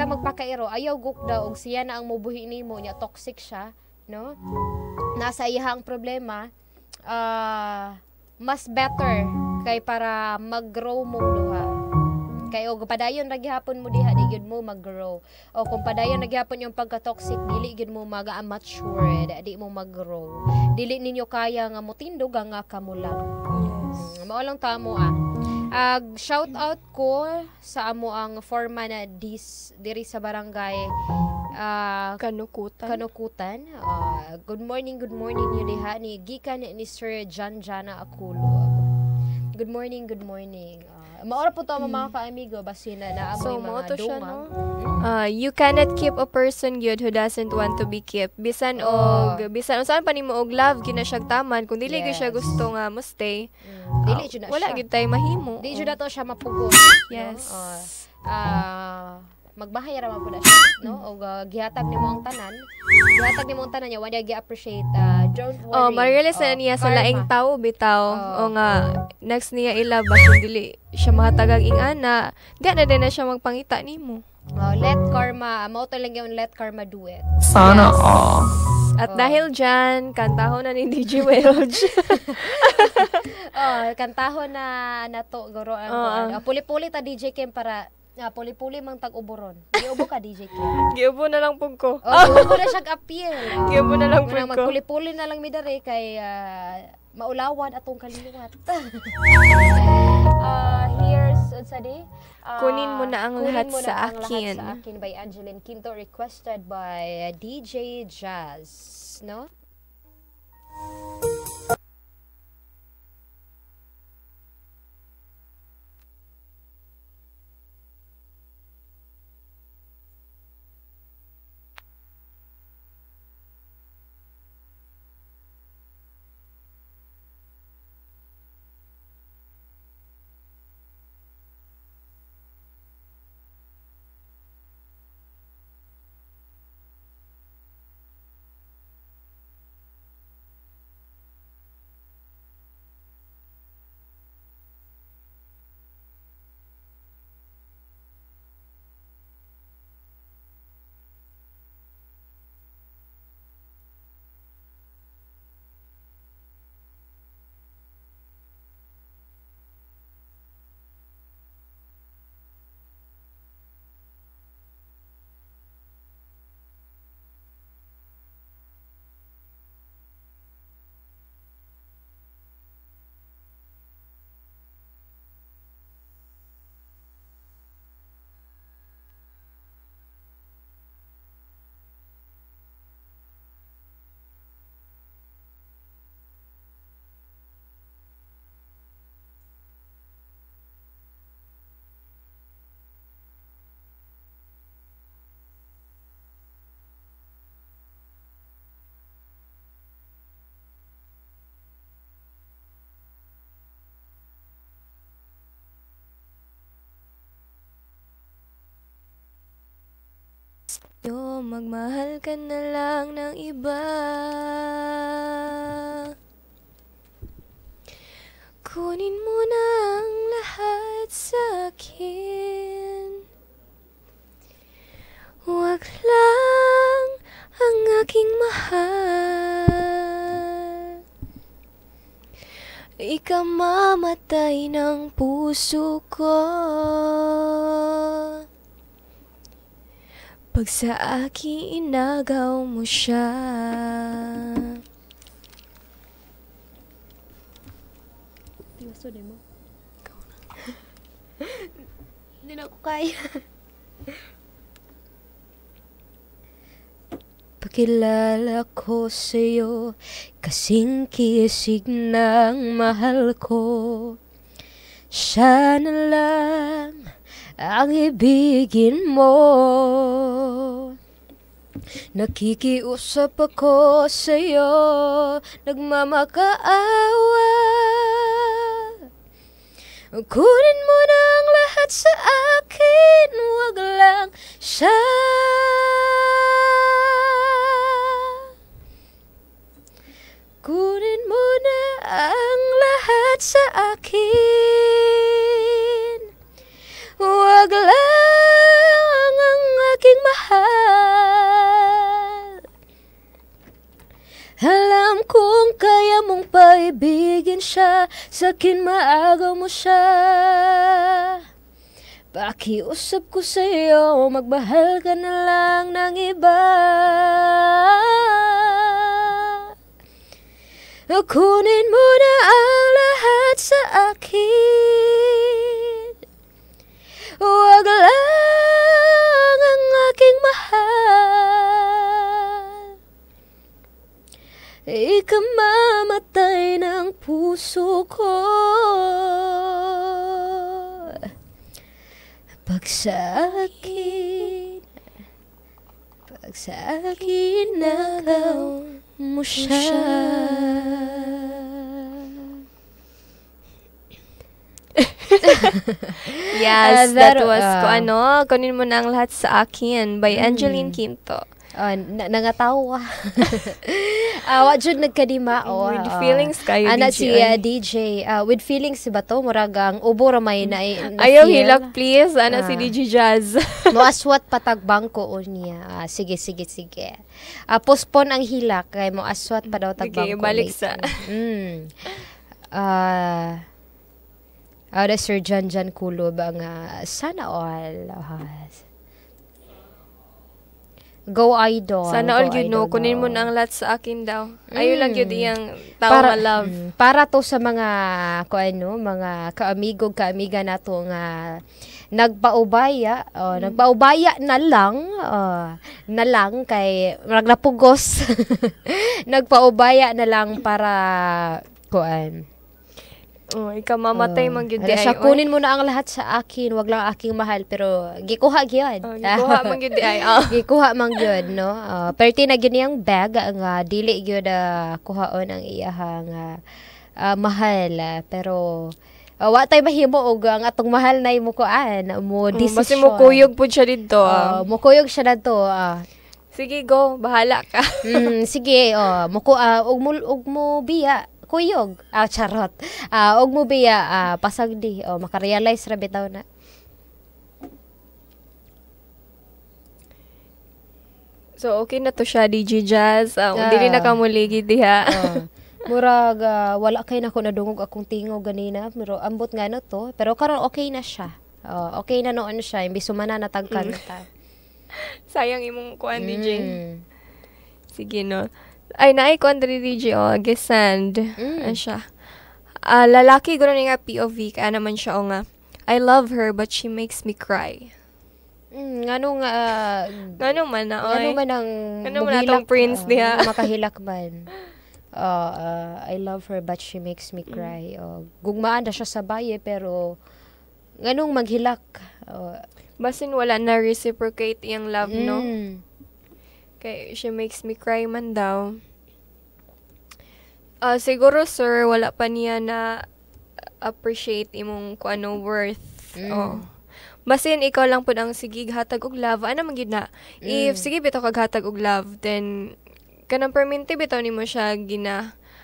magpakairo ayaw gugda og siya na ang mobuhi nimo nya toxic siya no nasa iya ang problema mas better kay para mag-grow mo duha kay og padayon ra gihapon mo diha di gyud mo mag-grow o kung padayon ra gihapon yung pagka-toxic dili gyud mo maga-mature di mo mag-grow dili ninyo kaya nga motindog nga kamulang mao lang tamo shout out ko sa amo ang foreman na diri sa barangay Kanukutan. Good morning yun diha ni gikan ni Sir Janjana Akulo. Good morning. Maora po to mga ka-amigo basin na amoy mga dungang. You cannot keep a person good who doesn't want to be kept. Bisan saan pa nimo og love gina siyang taman kung dili gyud siya gusto nga mo stay. Dili jud na wala siya. gyud tay mahimo. Dili jud to siya mapugos. Yes. Magbahay ra man pud siya no og gihatag nimo ang tanan niya wala gi-appreciate don't worry ma-realize na niya sa laing tao bitaw o nga next niya ila kung dili siya mahatagang ingana di na din na siya magpangita nimo let karma mo to lang yung let karma do it Sana all. at dahil dyan kantahon na ni DJ Welch kantahon na nato goro puli-puli ta DJ Kim para puli-puli mang tag-uboron. Giubo ka, DJ Kim. giubo na lang pug ko giubo na siya appeal. giubo na lang pug ko magpuli-puli na lang mi dere kay maulawan atong kaliwat. Here's Sadi. Kunin mo na ang lahat sa Lahat akin. sa akin by Angeline Quinto requested by DJ Jazz, no? Yo, magmahal ka na lang ng iba. Kunin mo na ang lahat sa akin. Huwag lang ang aking mahal. Ikamamatay ng puso ko. Pag sa akin inagaw mo siya. mo. Hindi na ako kaya. Pakilala ko sa'yo, kasing kisig ng mahal ko. Siya na lang ang ibigin mo. Nakikiusap ako sa'yo, nagmamakaawa. Kunin mo na ang lahat sa akin, wag lang siya. Kunin mo na ang lahat sa akin, wag lang ang aking mahal. Alam kong kaya mong paibigin siya, sa'kin maagaw mo siya. Pakiusap ko sa'yo, magmahal ka na lang ng iba. Kunin mo na ang lahat sa akin, wag lang ang aking mahal. Ikamamatay ng puso ko. Pag sa akin nagaw mo siya. Yes, that was Kunin mo na ang lahat sa akin by Angeline Quinto. Nangatawa. Wa jud nagkadima With feelings kayo, ana DJ. si DJ with feelings ba to muragang ubo ra may na Ayaw hilak please, ana si DJ Jazz. moaswat patag bangko niya. Sige. Postpone ang hilak kay moaswat pa daw tag Okay, bangko. balik sa Sir Jan Kulob ang sana all. Go idol. Sana all Go yun, no? idol Kunin mo daw. na ang lahat sa akin daw. Ayaw lang yun iyang tao Para, nga love. para to sa mga mga kaamiga nato nga nagpaubaya, nagpaubaya na lang kay naglapugos. Nagpaubaya na lang para Ikaw mamatay man gyud di siya, ay. kunin mo na ang lahat sa akin, wag lang aking mahal, pero gikuha gyud. Gikuha man gyud di ay. Gikuha man gyud, no? Perti na gyud niyang bag nga dili gyud kuhaon ang iyahang mahal, pero wa tay mahimo og ang atong mahal na mo kuan mo decision. Basta mo kuyog pud siya dito. Mo kuyog siya dito. Sige, go. Bahala ka. Sige, og mo biya kuyog. Charot. Og mo biya pasag di makarealize ra bitaw na. So, okay na to siya, DJ Jazz. Dili na ka muligi diha. Murag wala kay nako nadungog akong tingog ganina, pero ambot nga na to. Pero karon okay na siya. Okay na noon siya, imbis sumana natagkan ta. Sayang imong kuan, DJ. Sige, no. Ay, naay kuan diri DJ, gisand. Ano siya? Lalaki, gano'n nga POV, kaya naman siya, nga. I love her, but she makes me cry. Ngano man ang atong prince diha. Makahilak man. I love her, but she makes me cry. Gugmaan na siya sa baye, pero nganong maghilak. Basin wala na reciprocate yung love, no? Kay she makes me cry man daw. Siguro, sir, wala pa niya na appreciate imong worth. Basin ikaw lang pud ang sige hatag og love, ana man gyud na. If sige bitaw kag hatag og love, then kanang perminti bitaw nimo siya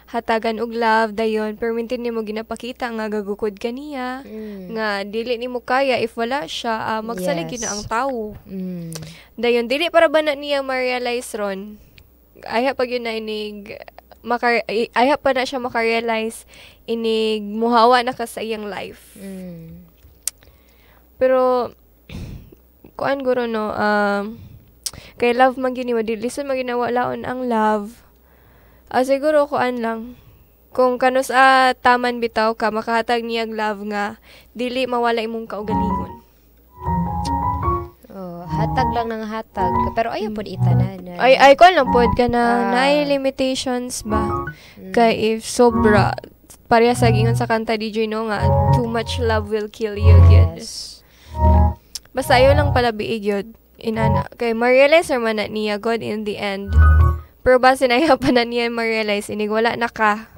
hatagan og love dayon perminti nimo ginapakita nga gagukod kaniya nga dili nimo kaya if wala siya magsalig Yes. na ang tawo. Mm. Dayon dili para ba na niya ma-realize ron. Ayha pag yun na inig ayha pa na siya maka-realize inig muhawa na ka sa iyang life. Mm. Pero kuan guro no kay love man gyud ni dili sa maginawalaon ang love. Siguro kuan lang kung kanus taman bitaw ka makahatag niyag love nga dili mawala imong kaugalingon. Oh, hatag lang ng hatag. Pero ayaw po itanan. Ay kuan lang pod ka na naay limitations ba. Kay if sobra pareha sa gingon sa kanta DJ no nga too much love will kill you gyud. Yes. Basta ayaw lang pala biig yun. Inana. Kay ma-realize naman na niya God in the end. Pero ba sinaya pa na niya ma-realize inig wala na ka.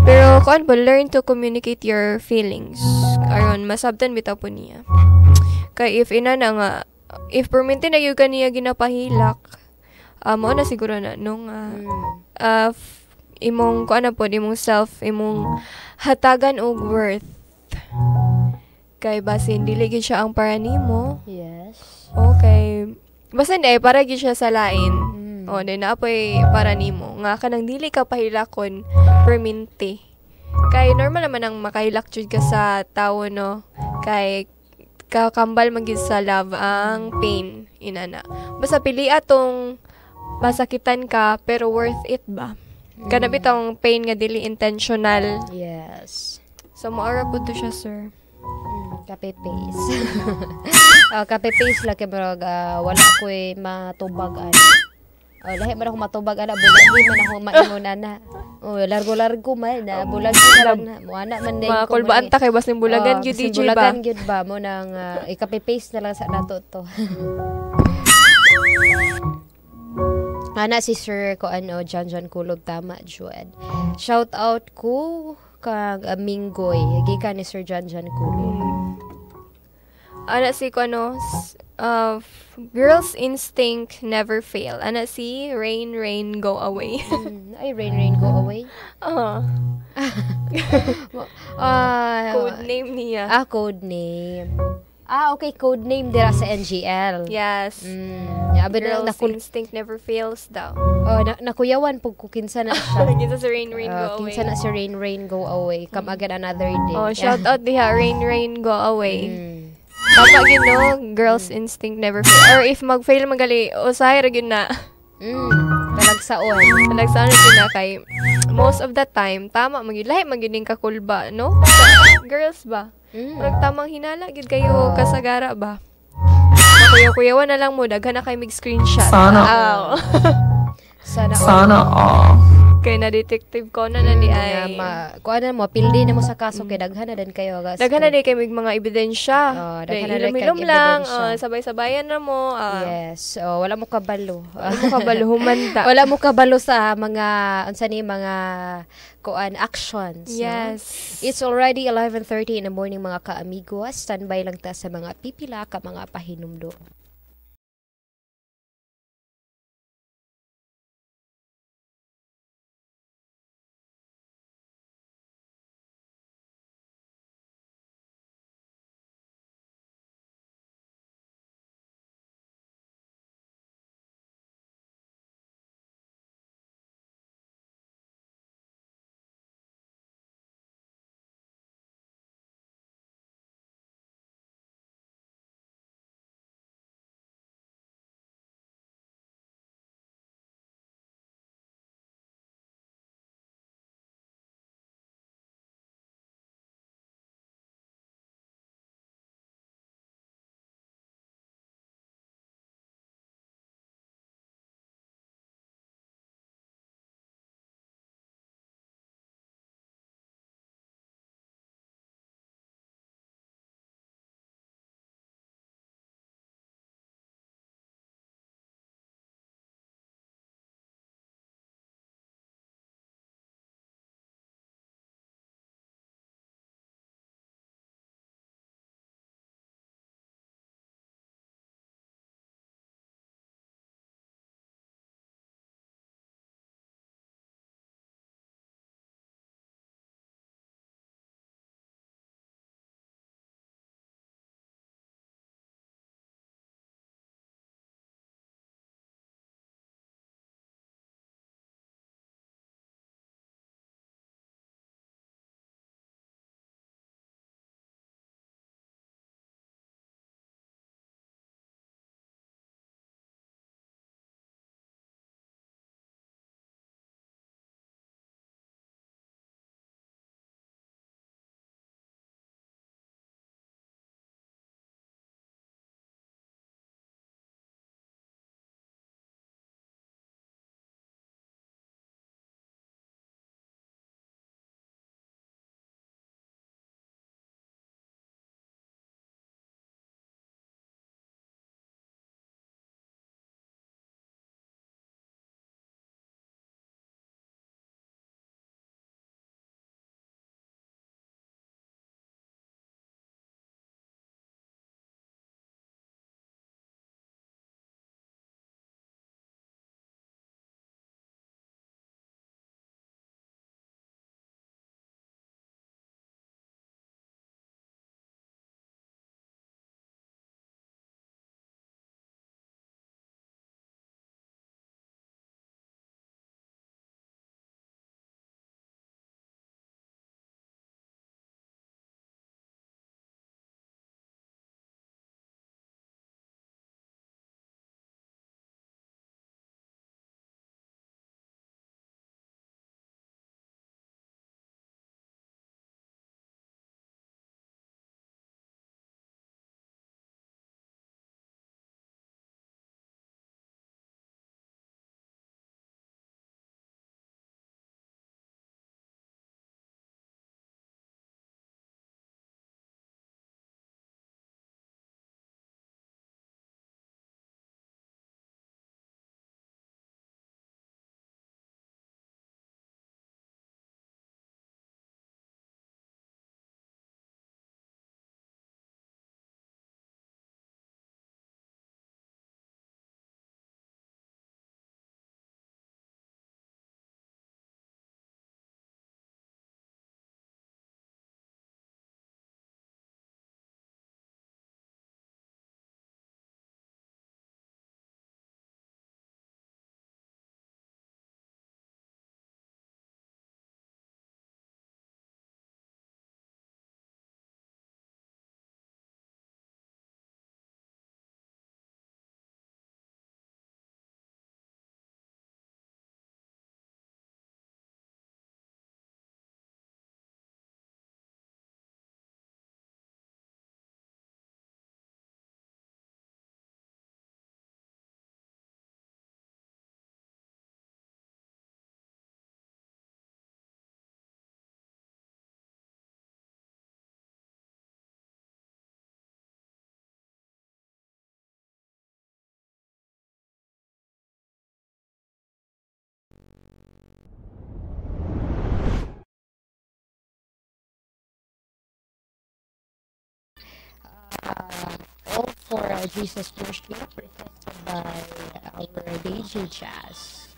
Pero kuan po, learn to communicate your feelings. Aron, masabtan bitaw po niya. Kay if inana nga, if perminti na yung kaniya ginapahilak, mo na siguro na nung imong kuan na po, imong self, imong hatagan og worth. Kay basin dili gyud siya ang para nimo. Yes. Okay. Basta hindi para gyud siya sa lain. O di na apoy para nimo. Nga kanang dili ka pahilakon perminti. Kay normal naman ang makahilak jud ka sa tawo no. Kay kakambal man gyud sa love ang pain inana. Basta pili atong masakitan ka pero worth it ba? Kana bitong pain nga dili intentional. Yes. So moara pud to siya, sir. Kape-paste. Kape-paste lang kay murag wala ko'y matubag lahi man ako matubag bulagi man ako maingon ana. Largo-largo man na bulagi na lang na. Mo ana man din Mga kulbaan ta kay basin bulagan gyud DJ ba. Bulagan gyud ba mo nang ikape-paste na lang sa nato to. Ana si Sir ko John Kulog tama jud. Shout out ko kag Minggoy gikan ni Sir John Kulog. Ana si girls instinct never fail. Ana si rain go away. Ay rain go away. Code name niya. Code name. Okay, code name dira sa NGL. Yes. Girls instinct never fails daw. Nakuyawan pug ko kinsa na siya. Kinsa si rain go away. Kinsa na si rain go away. Come again another day. Shout out diha rain go away. Tama yun, no? Girls' instinct never fail. Or if mag-fail magali, usahay ra yun na. Talagsaon. Talagsaon yun na kay most of the time, tama lahi magining kakulba, no? Girls ba? Parang tamang hinala, gid kayo kasagara ba? Kuya-kuyawan na lang mo, daghan na kay mig-screenshot. Sana. Sana all. Kay na detective ko na di ay. Kuan mo, pildi na mo sa kaso kay daghan na din kayo. Daghan na din kay mga ebidensya. Daghan na din kay Ilom lang, ebidensya. sabay-sabayan na mo. Yes. Wala mo kabalo. Humanda. Wala mo kabalo sa mga mga kuan actions. Yes. No? It's already 11:30 in the morning mga ka-amigos. Standby lang ta sa mga pipila ka mga pahinumdo. Jesus Worship, presented by our DJ Jazz.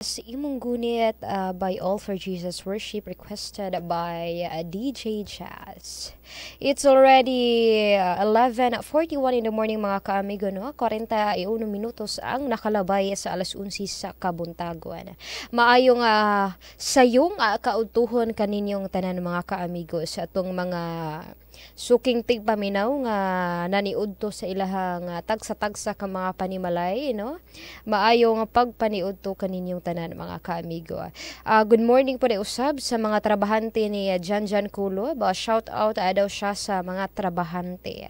Imong gunit by All for Jesus Worship requested by DJ Jazz. It's already 11:41 in the morning mga kaamigo, no? 41 minutos ang nakalabay sa alas 11 sa kabuntagon. Maayong sayong kautuhon kaninyong tanan mga kaamigo sa atong mga suking tigpaminaw nga naniudto sa ilahang tagsa-tagsa ka mga panimalay, no? Maayong pagpaniudto kaninyong tanan mga kaamigo. Good morning po na usab sa mga trabahante ni Janjan Kulo. Shout out daw siya sa mga trabahante.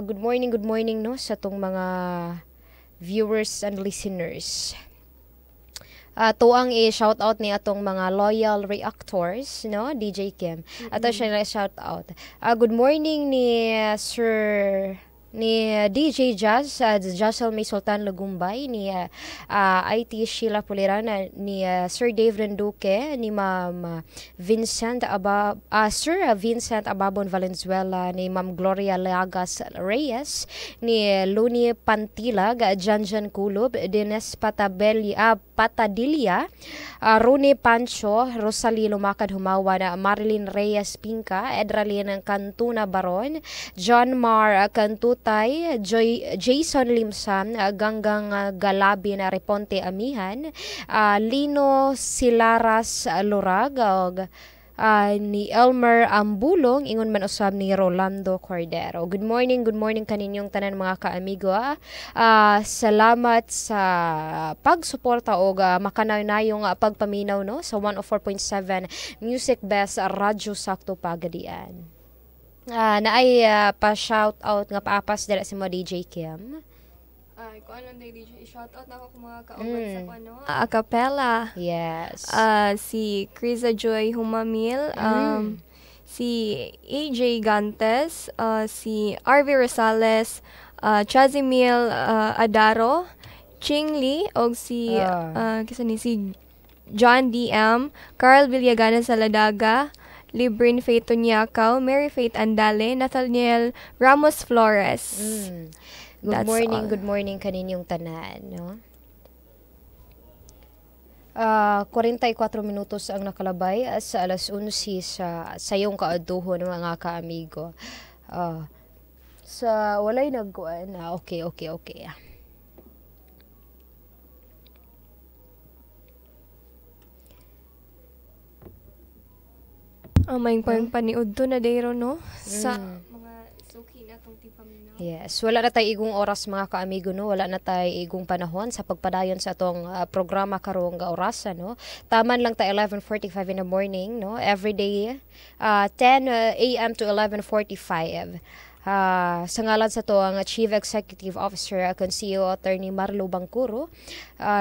Good morning no sa tong mga viewers and listeners. Tuang i-shout out ni atong mga loyal reactors, no, DJ Kim. Ato siya na shout out. Good morning ni Sir ni DJ Jazz, Jassel May Sultan Lagumbay, ni IT Sheila Pulirana, ni Sir Dave Renduque, ni Ma'am Sir Vincent Ababon Valenzuela, ni Ma'am Gloria Lagas Reyes, ni Luni Pantilag, Janjan Kulub, Dines Patadilla, Rune Pancho, Rosalie Lumakad Humawan, Marilyn Reyes Pinca, Edralin Cantuna Baron, John Mar Cantutay, Jason Limsam, Ganggang Galabi na Reponte Amihan, Lino Silaras Lurag, ni Elmer Ambulong, ingon man usab ni Rolando Cordero. Good morning kaninyong tanan mga kaamigo. Salamat sa pagsuporta o makanayong pagpaminaw, no, sa 104.7 Music Best Radyo Sakto Pagadian. Naay pa-shout out nga paapas dala si mo DJ Kim. Kung anong DJ, shout out na ako kung mga kauban sa kung ano. A cappella. Yes. Si Criza Joy Humamil, si AJ Gantes, si RV Rosales, Chazimil Adaro, Ching Lee, og si si John DM, Carl Villagana Saladaga, Librin Faith Tonyakaw, Mary Faith Andale, Nathaniel Ramos Flores. Good morning kaninyong tanan, no? 44 minutos ang nakalabay sa alas 11 sa sayong kaadtuhon mga kaamigo. Sa walay nagkuan. Okay. May paniud to na dayro, no? Sa Mga suki na itong tipaminaw. Yes, wala na tayo igong oras mga kaamigo, no? Wala na tayo igong panahon sa pagpadayon sa atong programa karong orasan, no? Taman lang ta 11:45 in the morning, no? Every day 10 a.m. to 11:45. Sa ngalan sa to ang Chief Executive Officer Conseo Attorney Marlo Bangkuro,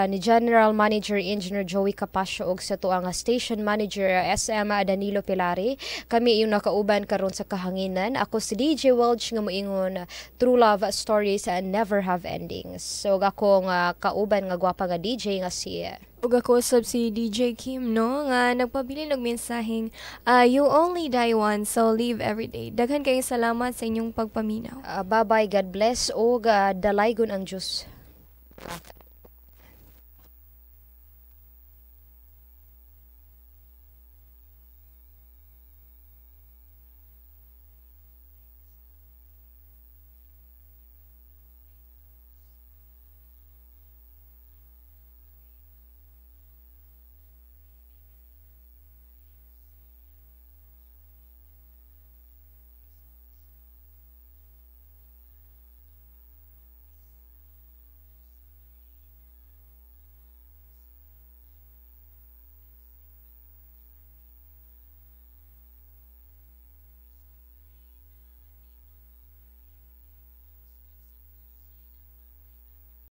ni General Manager Engineer Joey Capasio og sa to ang Station Manager SM Danilo Pilari, kami yung nakauban karon sa kahanginan. Ako si DJ Welch nga moingon True Love Stories and Never Have Endings. So akong kauban nga gwapa nga DJ nga si ug ako sab si DJ Kim, no, nga nagpabili ng mensaheng you only die once, so live every day. Daghan kayong salamat sa inyong pagpaminaw. bye-bye, God bless, o dalaygon ang Diyos.